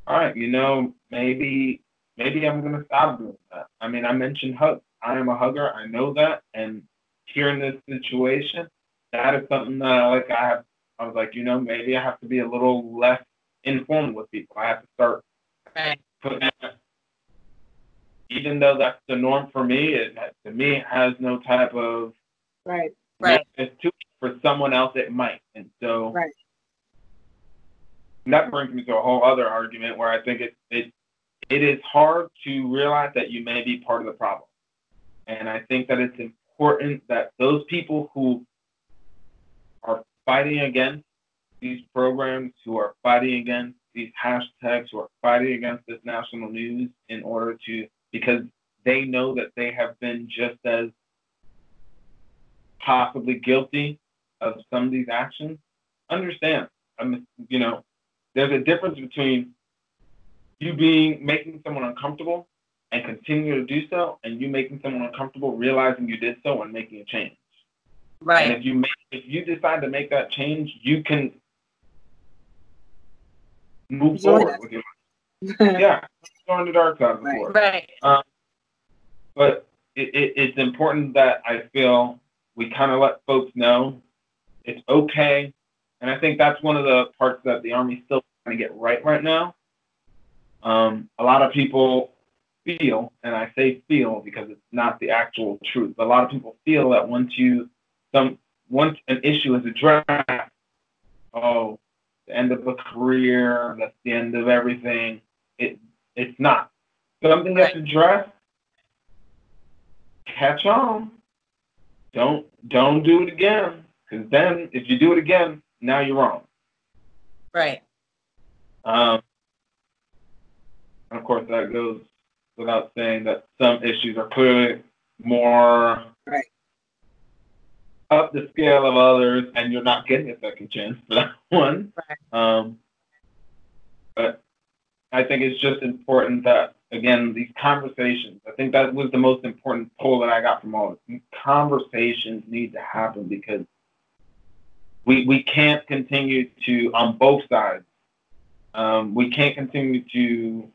all right, maybe I'm going to stop doing that. I mean, I mentioned hugs. I am a hugger. I know that. And here in this situation, that is something that I was like, maybe I have to be a little less informed with people. I have to start putting that, even though that's the norm for me, it has no type of right. For someone else, it might. And so that brings me to a whole other argument where I think it is hard to realize that you may be part of the problem. And I think that it's important that those people who are fighting against these programs, who are fighting against these hashtags, who are fighting against this national news because they know that they have been just as possibly guilty of some of these actions, understand. There's a difference between you making someone uncomfortable and continue to do so, and you making someone uncomfortable, realizing you did so and making a change. Right. And if you decide to make that change, you can move forward with your life. Yeah, join the dark side of the force. Right. But it's important that I feel we kind of let folks know it's okay. And I think that's one of the parts that the Army's still trying to get right now. A lot of people feel, and I say feel because it's not the actual truth, but a lot of people feel that once an issue is addressed, the end of a career, that's the end of everything. It's not. Something that's addressed, catch on. Don't do it again. Because then if you do it again, now you're wrong. Right. And of course that goes without saying that some issues are clearly more up the scale of others, and you're not getting a second chance for that one. Right. But I think it's just important that, again, these conversations, I think that was the most important pull that I got from all of this. These conversations need to happen because we can't continue to, on both sides, we can't continue to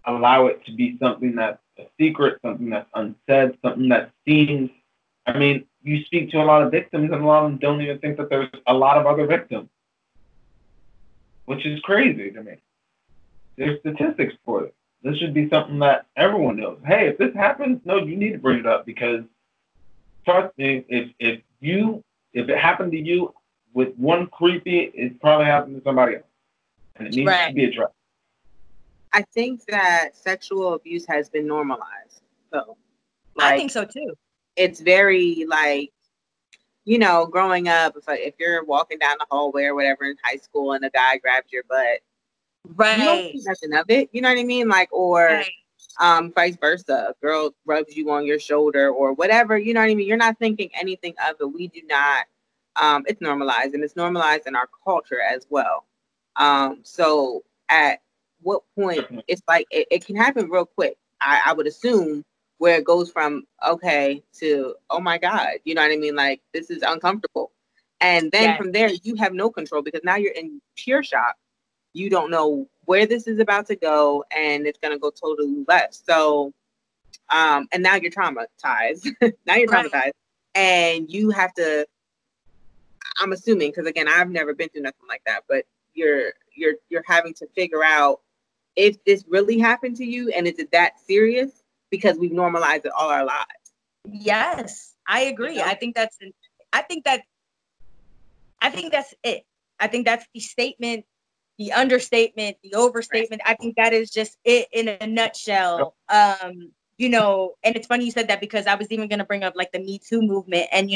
allow it to be something that's a secret, something that's unsaid, something that seems, I mean, you speak to a lot of victims and a lot of them don't even think that there's a lot of other victims, which is crazy to me. There's statistics for it. This should be something that everyone knows. Hey, if this happens, no, you need to bring it up because trust me, if it happened to you with one creepy, it probably happened to somebody else. And it needs to be addressed. I think that sexual abuse has been normalized. So I think so too. It's very growing up, if you're walking down the hallway or whatever in high school and a guy grabs your butt, you don't see nothing of it. You know what I mean? Vice versa. A girl rubs you on your shoulder or whatever. You know what I mean? You're not thinking anything of it. We do not. It's normalized, and it's normalized in our culture as well. So at what point it's it can happen real quick. I would assume where it goes from okay to oh my God, you know what I mean? Like this is uncomfortable, and then from there you have no control because now you're in pure shock. You don't know where this is about to go, and it's gonna go totally left. So, and now you're traumatized. And you have to. I'm assuming because again, I've never been through nothing like that, but you're having to figure out if this really happened to you and is it that serious because we've normalized it all our lives. Yes, I agree. You know? I think that's it. I think that's the statement, the understatement, the overstatement. I think that is just it in a nutshell. And it's funny you said that because I was even going to bring up like the Me Too movement. And,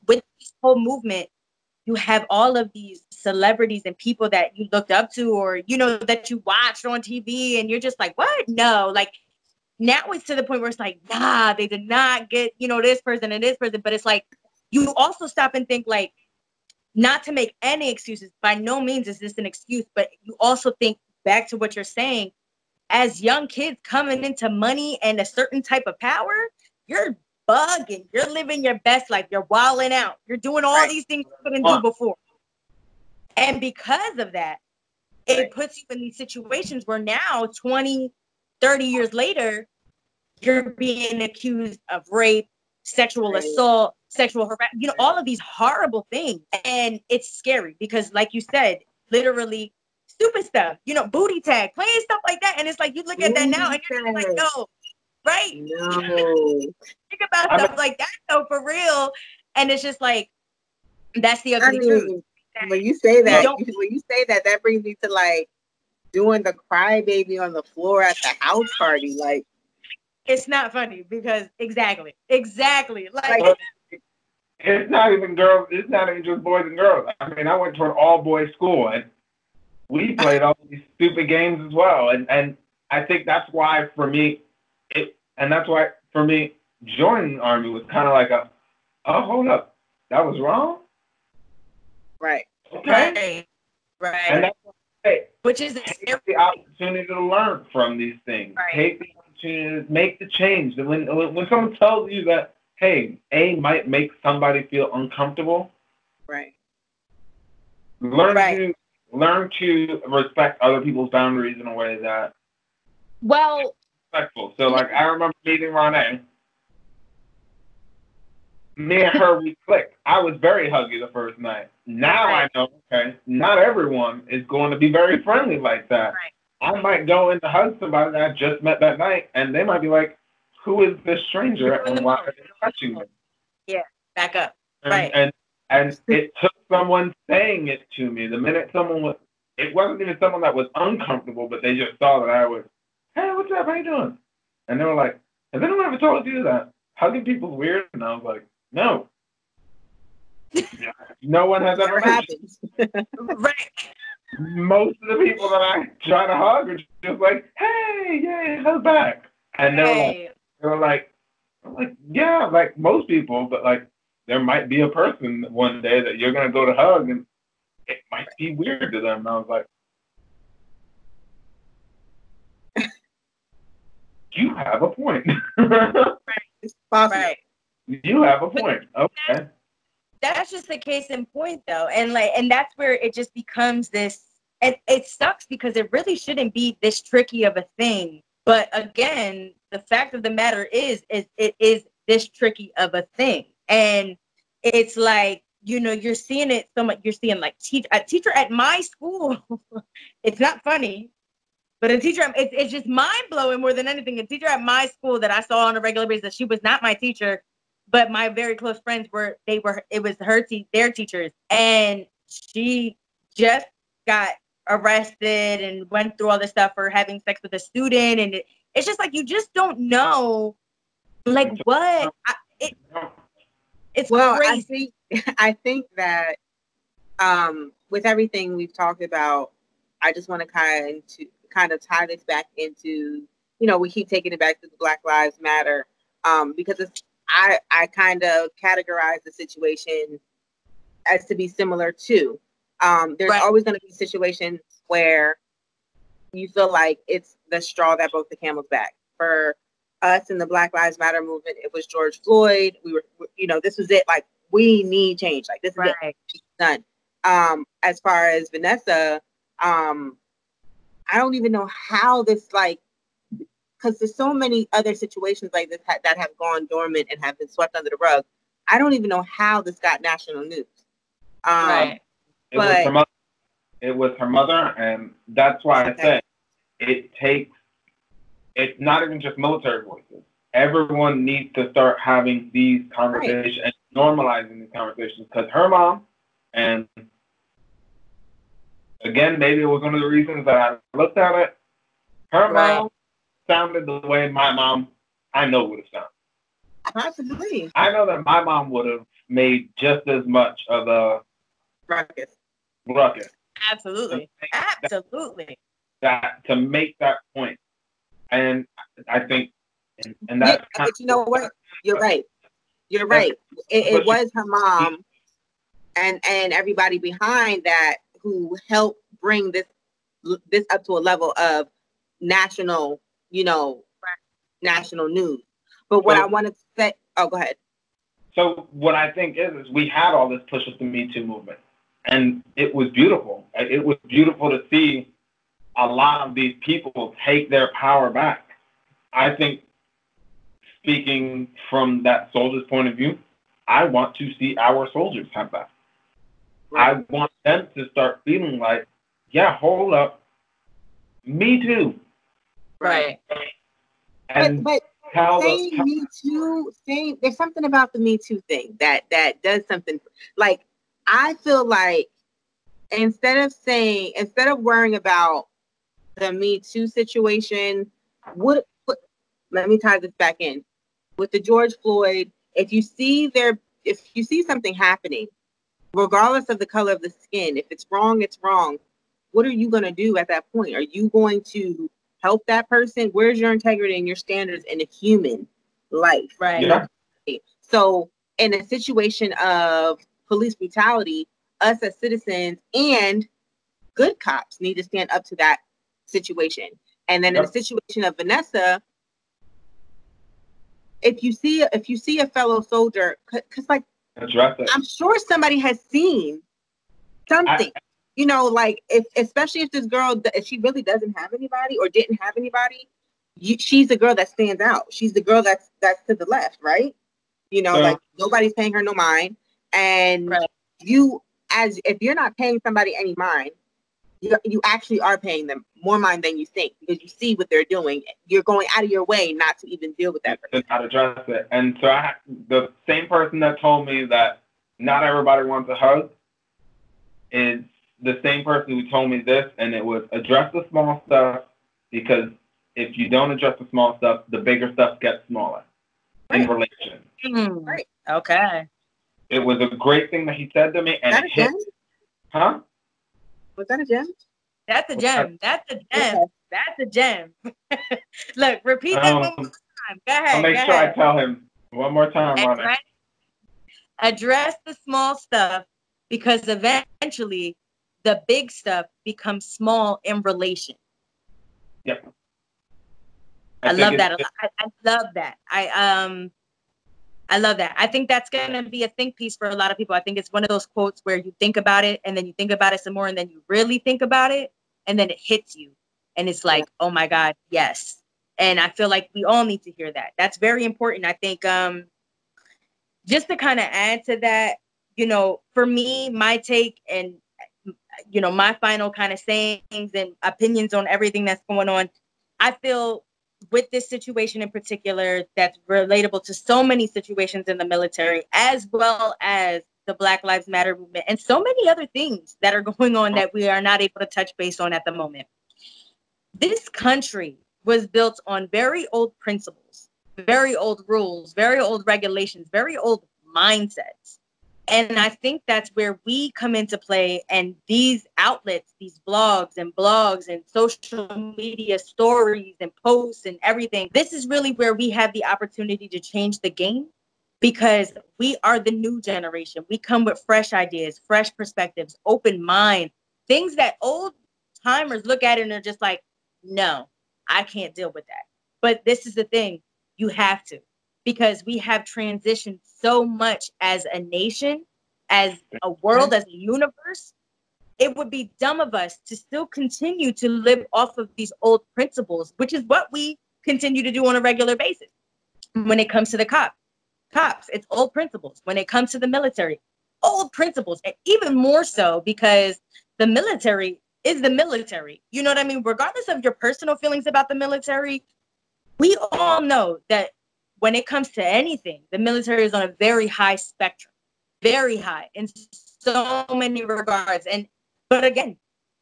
with this whole movement, you have all of these celebrities and people that you looked up to or, that you watched on TV and you're just like, what? No, like now it's to the point where it's like, nah, they did not get, this person and this person. But it's like, you also stop and think like, not to make any excuses. By no means is this an excuse, but you also think back to what you're saying. As young kids coming into money and a certain type of power, you're bugging. You're living your best life. You're wilding out. You're doing all these things you couldn't do before. And because of that, it puts you in these situations where now 20, 30 years later, you're being accused of rape, sexual assault, sexual harassment, you know, all of these horrible things. And it's scary because, like you said, literally stupid stuff, you know, booty tag, playing stuff like that. And it's like, you look at that now and you're just like, no, right? No. Think about stuff like that, though, for real. And it's just like, that's the ugly truth. When you say that, that brings me to like doing the crybaby on the floor at the house party. Like, it's not funny because exactly. Like it's not even girls. It's not even just boys and girls. I mean, I went to an all-boys school and we played all these stupid games as well. And I think that's why for me, joining the Army was kind of like hold up, that was wrong. Right. Okay. Right. And that's why, which is take the opportunity to learn from these things. Right. Take the opportunity to make the change. When someone tells you that, hey, A might make somebody feel uncomfortable. Right. Learn to respect other people's boundaries in a way that respectful. So like I remember meeting Ronai. Me and her, we clicked. I was very huggy the first night. Now I know, okay, not everyone is going to be very friendly like that. Right. I might go in to hug somebody that I just met that night, and they might be like, who is this stranger and why are they touching me? Yeah, back up. And it took someone saying it to me. The minute it wasn't even someone that was uncomfortable, but they just saw that I was, hey, what's up? How you doing? And they were like, has anyone ever told you that hugging people's weird? And I was like, no. No one has ever happened. Right. Most of the people that I try to hug are just like, hey, yay, hug back. And they were like, yeah, like most people, but like there might be a person one day that you're gonna go to hug and it might be weird to them. And I was like, you have a point. Right. You have a point. Okay. That's just the case in point, though, and that's where it just becomes this. It sucks because it really shouldn't be this tricky of a thing. But again, the fact of the matter is it is this tricky of a thing, and it's like, you know, you're seeing it so much. You're seeing like a teacher at my school. It's not funny, but a teacher. It's just mind blowing more than anything. A teacher at my school that I saw on a regular basis. She was not my teacher. But my very close friends it was their teachers. And she just got arrested and went through all this stuff for having sex with a student. And it's just like, you just don't know, like what? It's crazy. I think that with everything we've talked about, I just want to kind of tie this back into, you know, we keep taking it back to the Black Lives Matter because I kind of categorize the situation as to be similar to. There's always going to be situations where you feel like it's the straw that broke the camel's back. For us in the Black Lives Matter movement, it was George Floyd. We were, you know, this was it. Like, we need change. Like, this is it. It's done. As far as Vanessa, I don't even know how this, like, because there's so many other situations like this that have gone dormant and have been swept under the rug. I don't even know how this got national news. It was her mother, and that's why I say it's not even just military voices. Everyone needs to start having these conversations and normalizing these conversations, because her mom, and again, maybe it was one of the reasons that I looked at it, her mom sounded the way my mom, I know, would have sounded. Possibly. I know that my mom would have made just as much of a ruckus. Absolutely. To make that point. And I think, and that's but you know what? You're right. It was her mom and everybody behind that who helped bring this up to a level of national, you know, national news. But what I wanted to say, go ahead. So what I think is we had all this push with the Me Too movement. And it was beautiful. It was beautiful to see a lot of these people take their power back. I think, speaking from that soldier's point of view, I want to see our soldiers have that. Right. I want them to start feeling like, yeah, hold up, me too. Right. And but saying Me Too, there's something about the Me Too thing that does something. Like, I feel like instead of worrying about the Me Too situation, let me tie this back in with the George Floyd. If you see something happening, regardless of the color of the skin, if it's wrong, it's wrong. What are you going to do at that point? Are you going to help that person? Where's your integrity and your standards in a human life? Right. Yeah. So in a situation of police brutality, us as citizens and good cops need to stand up to that situation. And then in the situation of Vanessa, if you see a fellow soldier, because like, I'm sure somebody has seen something, especially if this girl, if she really doesn't have anybody or didn't have anybody, she's the girl that stands out. She's the girl that's to the left, right? Like nobody's paying her no mind. And right. If you're not paying somebody any mind, you actually are paying them more mind than you think, because you see what they're doing. You're going out of your way not to even deal with that person. Not address it. And so the same person that told me that not everybody wants a hug is the same person who told me this, and it was address the small stuff, because if you don't address the small stuff, the bigger stuff gets smaller in relation. Right. Okay. It was a great thing that he said to me, and it hit. Huh? Was that a gem? That's a gem. That's a gem. Okay. That's a gem. Look, repeat that one more time. Go ahead. I'll make sure I tell him one more time on it. Address the small stuff, because eventually the big stuff becomes small in relation. Yep. I love that a lot. I love that. I love that. I think that's going to be a think piece for a lot of people. I think it's one of those quotes where you think about it and then you think about it some more and then you really think about it and then it hits you. And it's like, oh my God, yes. And I feel like we all need to hear that. That's very important. I think just to kind of add to that, for me, my take and, my final kind of sayings and opinions on everything that's going on, I feel with this situation in particular, that's relatable to so many situations in the military, as well as the Black Lives Matter movement and so many other things that are going on that we are not able to touch base on at the moment. This country was built on very old principles, very old rules, very old regulations, very old mindsets. And I think that's where we come into play. And these outlets, these blogs and social media stories and posts and everything, this is really where we have the opportunity to change the game, because we are the new generation. We come with fresh ideas, fresh perspectives, open mind, things that old timers look at it and are just like, no, I can't deal with that. But this is the thing, you have to. Because we have transitioned so much as a nation, as a world, as a universe. It would be dumb of us to still continue to live off of these old principles, which is what we continue to do on a regular basis. When it comes to the cops, it's old principles. When it comes to the military, old principles, and even more so because the military is the military. You know what I mean? Regardless of your personal feelings about the military, we all know that when it comes to anything, the military is on a very high spectrum, very high in so many regards. But again,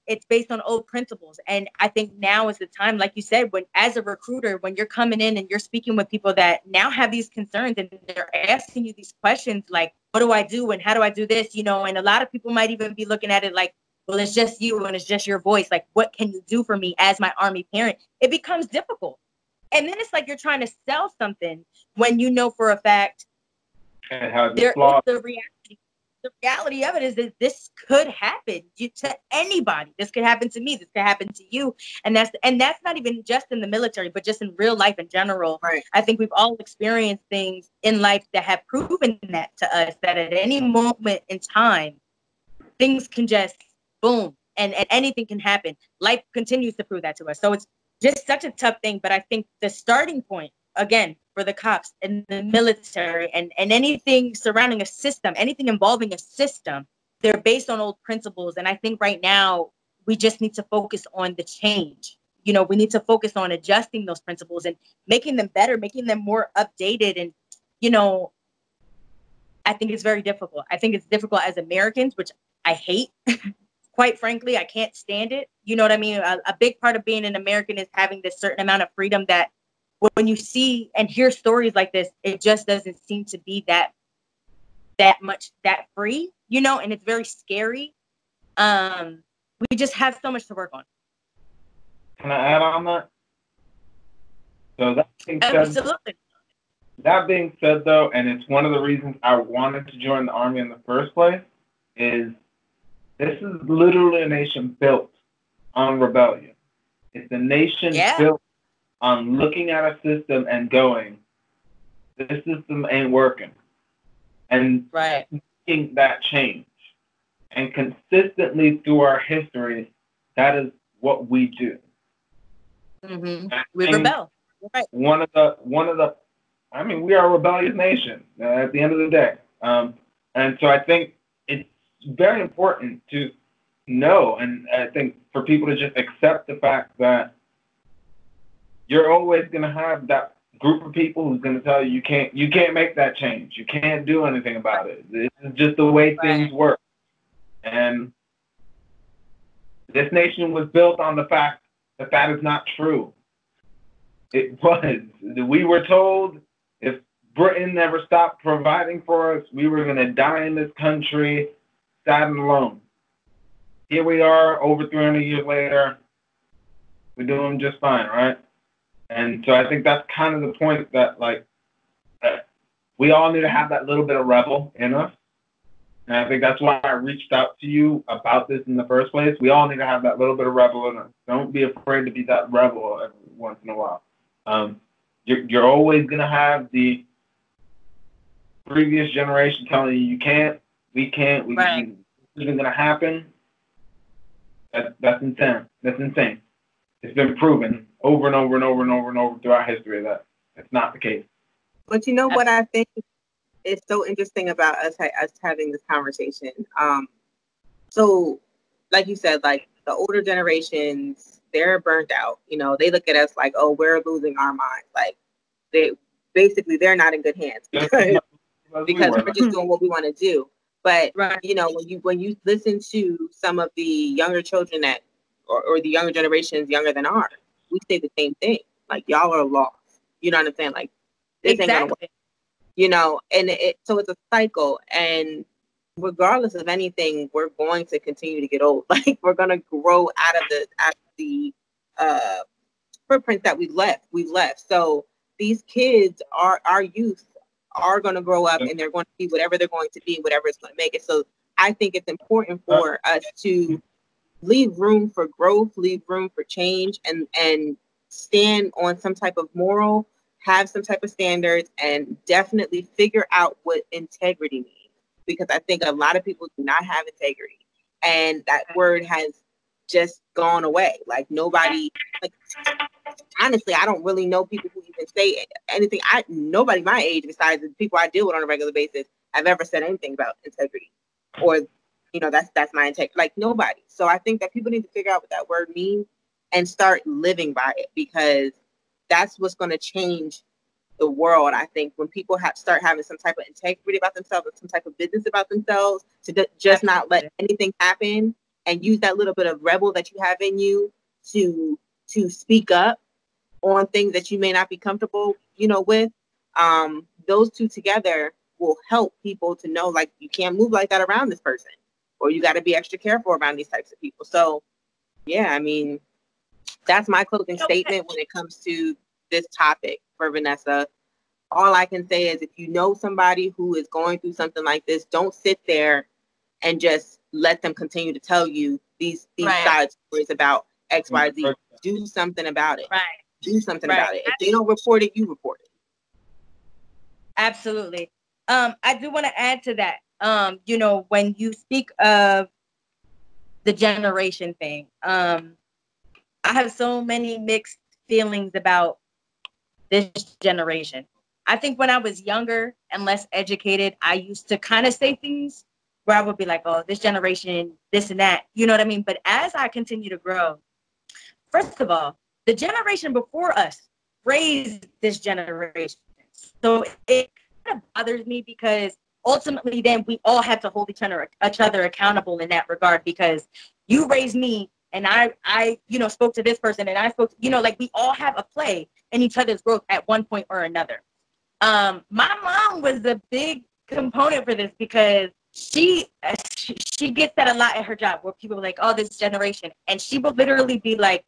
it's based on old principles. And I think now is the time, like you said, when as a recruiter, when you're coming in and you're speaking with people that now have these concerns and they're asking you these questions like, what do I do? And how do I do this? And a lot of people might even be looking at it like, well, it's just you and it's just your voice. Like, what can you do for me as my Army parent? It becomes difficult. And then it's like you're trying to sell something when you know for a fact there is the reality. The reality of it is that this could happen to anybody. This could happen to me. This could happen to you. And that's not even just in the military, but just in real life in general. Right. I think we've all experienced things in life that have proven that to us, that at any moment in time, things can just boom, and anything can happen. Life continues to prove that to us. So it's just such a tough thing. But I think the starting point, again, for the cops and the military and anything surrounding a system, anything involving a system, they're based on old principles. And I think right now we just need to focus on the change. You know, we need to focus on adjusting those principles and making them better, making them more updated. And, you know, I think it's very difficult. I think it's difficult as Americans, which I hate. Quite frankly, I can't stand it. You know what I mean? A big part of being an American is having this certain amount of freedom that when you see and hear stories like this, it just doesn't seem to be that free, you know, and it's very scary. We just have so much to work on. Can I add on that? So that being said, though, and it's one of the reasons I wanted to join the Army in the first place, is this is literally a nation built on rebellion. It's a nation built on looking at a system and going, this system ain't working. And making that change. And consistently through our history, that is what we do. Mm-hmm. We rebel. Right. One of the, I mean, we are a rebellious nation at the end of the day. And so I think it's very important to know, and I think for people to just accept the fact that you're always going to have that group of people who's going to tell you you can't make that change. You can't do anything about it. This is just the way things work. And this nation was built on the fact that that is not true. It was. We were told if Britain never stopped providing for us, we were going to die in this country, sad and alone. Here we are, over 300 years later. We're doing just fine, right? And so I think that's kind of the point that, like, we all need to have that little bit of rebel in us. And I think that's why I reached out to you about this in the first place. We all need to have that little bit of rebel in us. Don't be afraid to be that rebel every once in a while. You're always going to have the previous generation telling you, you can't, we can't, this isn't going to happen. That's insane. That's insane. It's been proven over and over and over and over and over throughout history that it's not the case. But you know what I think is so interesting about us having this conversation? So, like you said, like the older generations, they're burnt out. You know, they look at us like, oh, we're losing our minds. Like they're not in good hands because we're just doing what we want to do. But you know, when you listen to some of the younger children that or the younger generations younger than ours, we say the same thing. Like, y'all are lost. You know what I'm saying? Like, this ain't gonna work. You know, and so it's a cycle. And regardless of anything, we're going to continue to get old. Like, we're gonna grow out of the footprint that we've left. So these kids our youth are gonna grow up and they're going to be whatever they're going to be, whatever it's gonna make it. So I think it's important for us to leave room for growth, leave room for change, and stand on some type of moral, have some type of standards, and definitely figure out what integrity means. Because I think a lot of people do not have integrity, and that word has just gone away. Like, nobody, like, honestly, I don't really know people who even say anything. Nobody my age, besides the people I deal with on a regular basis, have ever said anything about integrity, or, you know, that's my integrity. Like, nobody. So I think that people need to figure out what that word means and start living by it, because that's what's going to change the world. I think when people start having some type of integrity about themselves, or some type of business about themselves, to just not let anything happen, and use that little bit of rebel that you have in you to speak up on things that you may not be comfortable, you know, with. Those two together will help people to know, like, you can't move like that around this person, or you got to be extra careful around these types of people. So, yeah, I mean, that's my closing statement when it comes to this topic for Vanessa. All I can say is, if you know somebody who is going through something like this, don't sit there and just let them continue to tell you these side stories about X, Y, Z. Do something about it. Right. Do something about it. If they don't report it, you report it. Absolutely. I do want to add to that. You know, when you speak of the generation thing. I have so many mixed feelings about this generation. I think when I was younger and less educated, I used to kind of say things where I would be like, oh, this generation, this and that. You know what I mean? But as I continue to grow, first of all, the generation before us raised this generation. So it kind of bothers me because ultimately then we all have to hold each other accountable in that regard, because you raised me and I spoke to this person and I spoke, like we all have a play in each other's growth at one point or another. My mom was a big component for this because she gets that a lot at her job where people are like, oh, this generation. And she will literally be like,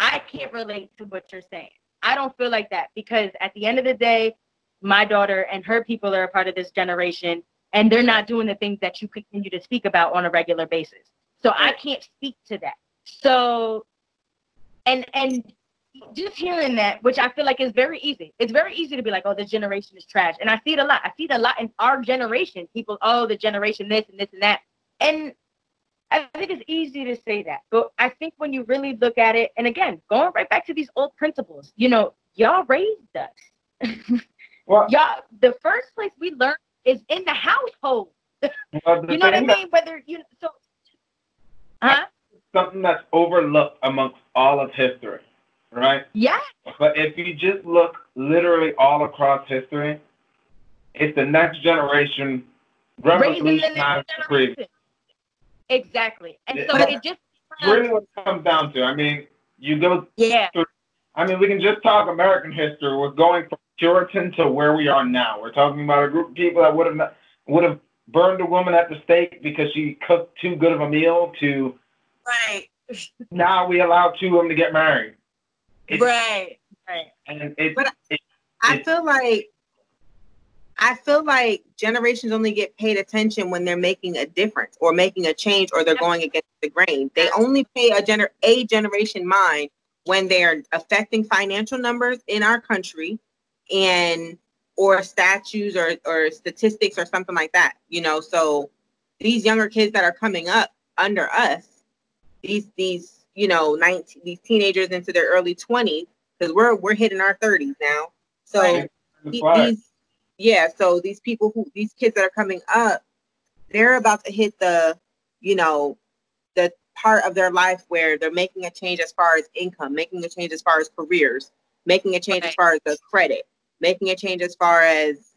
I can't relate to what you're saying. I don't feel like that, because at the end of the day, my daughter and her people are a part of this generation, and they're not doing the things that you continue to speak about on a regular basis. So I can't speak to that. So, and just hearing that, which I feel like is very easy. It's very easy to be like, oh, this generation is trash. And I see it a lot. I see it a lot in our generation. People, oh, the generation this and this and that. And I think it's easy to say that. But I think when you really look at it, and again, going right back to these old principles, y'all raised us. Well, y'all, the first place we learn is in the household. Well, you know what I mean? Something that's overlooked amongst all of history, right? Yeah. But if you just look literally all across history, it's the next generation revolutionized the previous. Exactly. And so it just really what it comes down to. I mean, you go through, we can just talk American history. We're going from Puritan to where we are now. We're talking about a group of people that would have burned a woman at the stake because she cooked too good of a meal to right. Now we allow two of them to get married. Right. And I feel like generations only get paid attention when they're making a difference or making a change or they're going against the grain. They only pay a generation mind when they're affecting financial numbers in our country or statutes or statistics or something like that. So these younger kids that are coming up under us, these teenagers into their early 20s, because we're hitting our 30s now. So so these kids that are coming up, they're about to hit the part of their life where they're making a change as far as income, making a change as far as careers, making a change as far as the credit, making a change as far as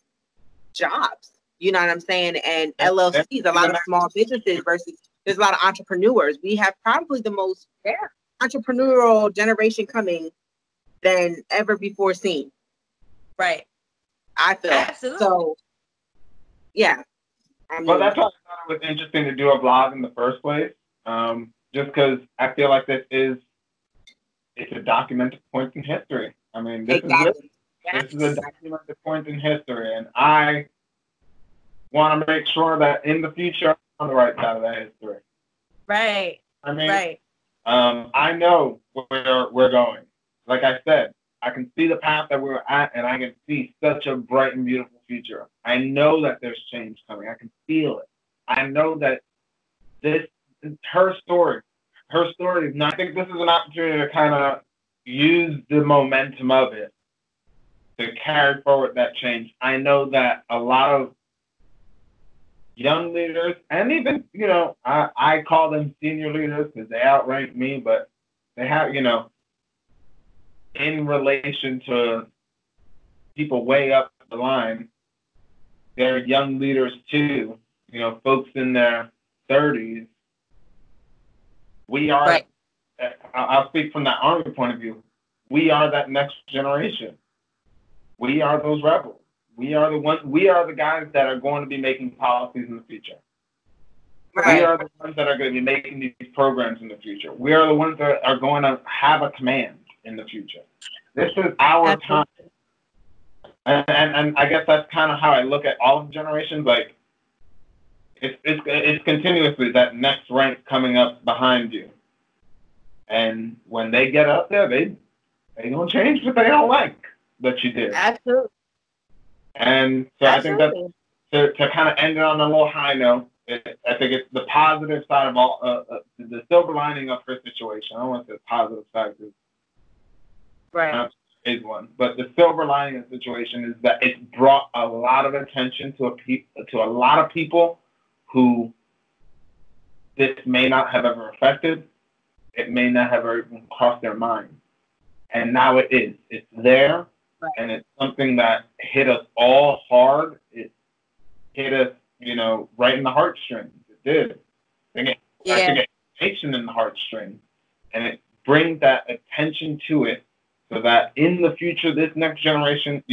jobs. You know what I'm saying? And LLCs, a lot of small businesses versus there's a lot of entrepreneurs. We have probably the most entrepreneurial generation coming than ever before seen. Right. I feel. Absolutely. So, yeah. Well, that's why I thought it was interesting to do a vlog in the first place. Just because I feel like it's a documented point in history. I mean, this is a documented point in history, and I want to make sure that in the future I'm on the right side of that history. Right. I mean, I know where we're going. Like I said, I can see the path that we're at, and I can see such a bright and beautiful future. I know that there's change coming. I can feel it. I know that her story. And I think this is an opportunity to kind of use the momentum of it to carry forward that change. I know that a lot of young leaders, and even, I call them senior leaders because they outrank me, but they have, in relation to people way up the line, they're young leaders too, folks in their 30s. We are, right. I'll speak from that Army point of view. We are that next generation. We are those rebels. We are the guys that are going to be making policies in the future. Right. We are the ones that are going to be making these programs in the future. We are the ones that are going to have a command in the future. This is our time. And I guess that's kind of how I look at all of generations. Like, it's continuously that next rank coming up behind you. And when they get up there, they gonna change what they don't like that you did. Absolutely. And so I think that to kind of end it on a little high note, I think it's the positive side of all, the silver lining of her situation. I don't want to say positive side because is one, but the silver lining of the situation is that it's brought a lot of attention to a lot of people who this may not have ever affected. It may not have ever even crossed their mind, and now it is. It's there, and it's something that hit us all hard. It hit us, right in the heartstrings. It did. I think attention in the heartstrings, and it brings that attention to it, so that in the future, this next generation,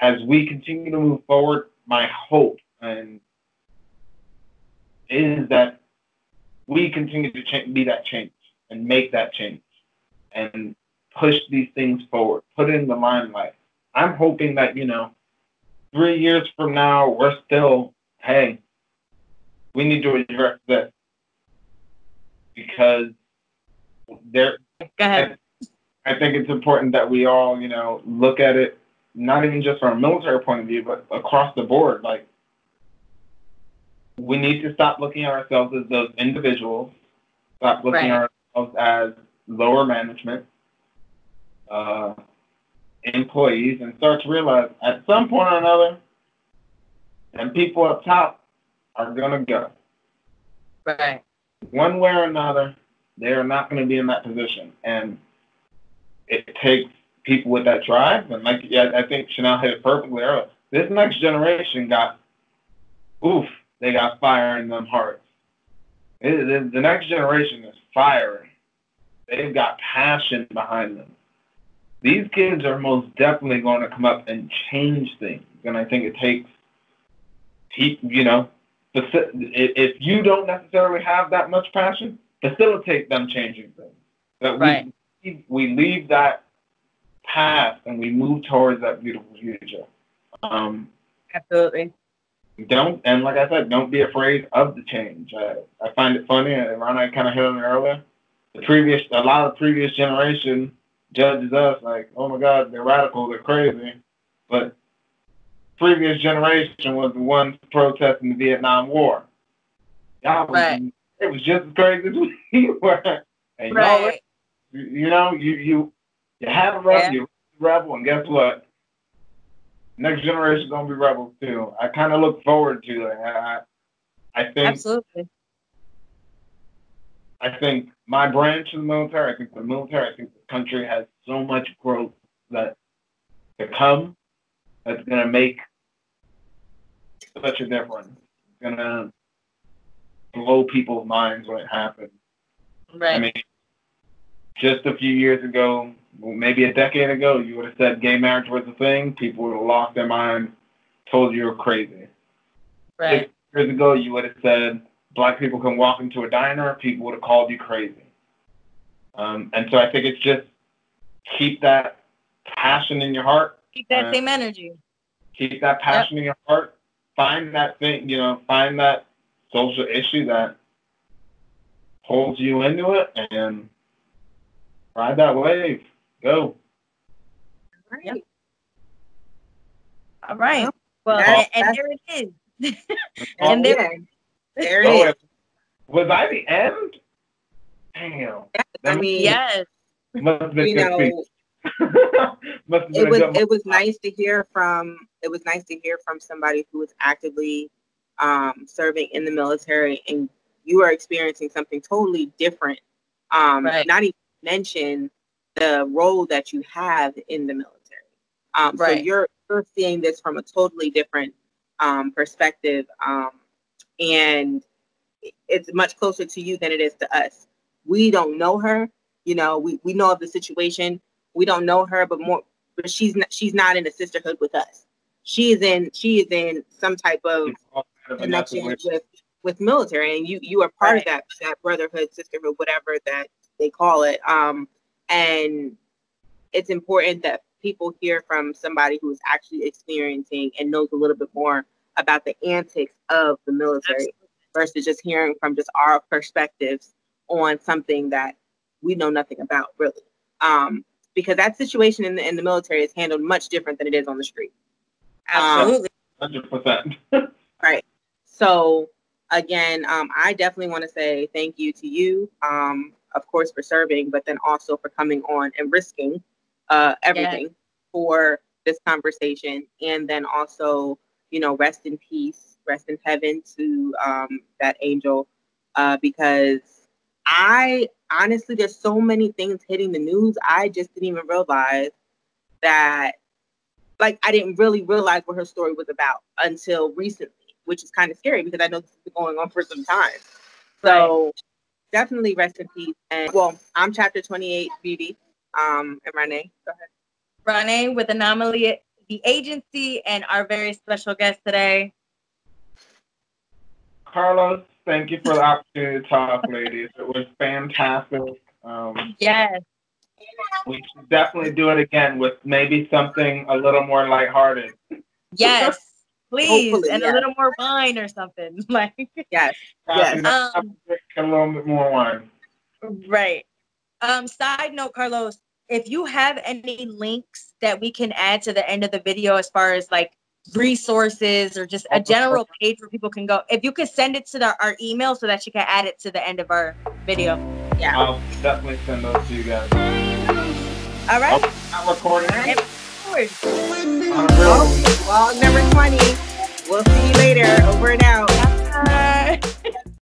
as we continue to move forward, my hope is that we continue to be that change and make that change and push these things forward, put it in the limelight. I'm hoping that, 3 years from now, we're still, hey, we need to address this because there. Go ahead. I think it's important that we all, look at it, not even just from a military point of view, but across the board. Like, we need to stop looking at ourselves as those individuals, stop looking at ourselves as lower management, employees, and start to realize at some point or another, and people up top are going to go. Right. One way or another, they are not going to be in that position. And it takes people with that drive, and I think Chynel hit it perfectly earlier. This next generation they got fire in them hearts. The next generation is fiery. They've got passion behind them. These kids are most definitely going to come up and change things, and I think it takes, if you don't necessarily have that much passion, facilitate them changing things. That we leave that past and we move towards that beautiful future. Absolutely. And like I said, don't be afraid of the change. I find it funny, and Ronai kind of hit on it earlier. A lot of the previous generation judges us like, oh my God, they're radical, they're crazy. But previous generation was the ones protesting the Vietnam War. It was just as crazy as we were. And you have a rebel, you're a rebel, and guess what? Next generation is gonna be rebels too. I kind of look forward to it. I think absolutely. I think my branch of the military, I think the country has so much growth to come that's gonna make such a difference. It's gonna blow people's minds when it happens. Right. I mean, just a few years ago, maybe a decade ago, you would have said gay marriage was a thing. People would have lost their mind, told you were crazy. Right. 6 years ago, you would have said Black people can walk into a diner. People would have called you crazy. And so I think it's just keep that passion in your heart. Keep that same energy. Keep that passion in your heart. Find that thing, find that social issue that holds you into it and ride that wave. Go. All right. Well, and there it is. And there it is. Was I the end? Damn. I mean, yes. Must have been it was nice to hear from somebody who was actively serving in the military, and you are experiencing something totally different. Not even mention the role that you have in the military. So you're seeing this from a totally different perspective, and it's much closer to you than it is to us. We don't know her, we know of the situation. We don't know her, but she's not in a sisterhood with us. She is in some type of connection with military, and you are part of that brotherhood, sisterhood, whatever that they call it. And it's important that people hear from somebody who is actually experiencing and knows a little bit more about the antics of the military versus just hearing from just our perspectives on something that we know nothing about, really. Because that situation in the military is handled much different than it is on the street. Absolutely. 100%. Right. So again, I definitely want to say thank you to you, of course, for serving, but then also for coming on and risking everything for this conversation. And then also, you know, rest in peace, rest in heaven to that angel, because I honestly, there's so many things hitting the news. I just didn't even realize that, like, I didn't really realize what her story was about until recently, which is kind of scary because I know this has been going on for some time. So definitely rest in peace. And well, I'm chapter 28 Beauty. And Renee, go ahead. Renee with Anomaly, the agency, and our very special guest today. Carlos, thank you for the opportunity to talk, ladies. It was fantastic. Yes. We should definitely do it again with maybe something a little more lighthearted. Yes, please. Hopefully, and a little more wine or something. Like yes. A little bit more wine. Right. Side note, Carlos, if you have any links that we can add to the end of the video as far as like resources or just a general page where people can go, if you could send it to our email so that you can add it to the end of our video. Yeah. I'll definitely send those to you guys. All right. Not recording. Vlog number 20. We'll see you later. Over and out.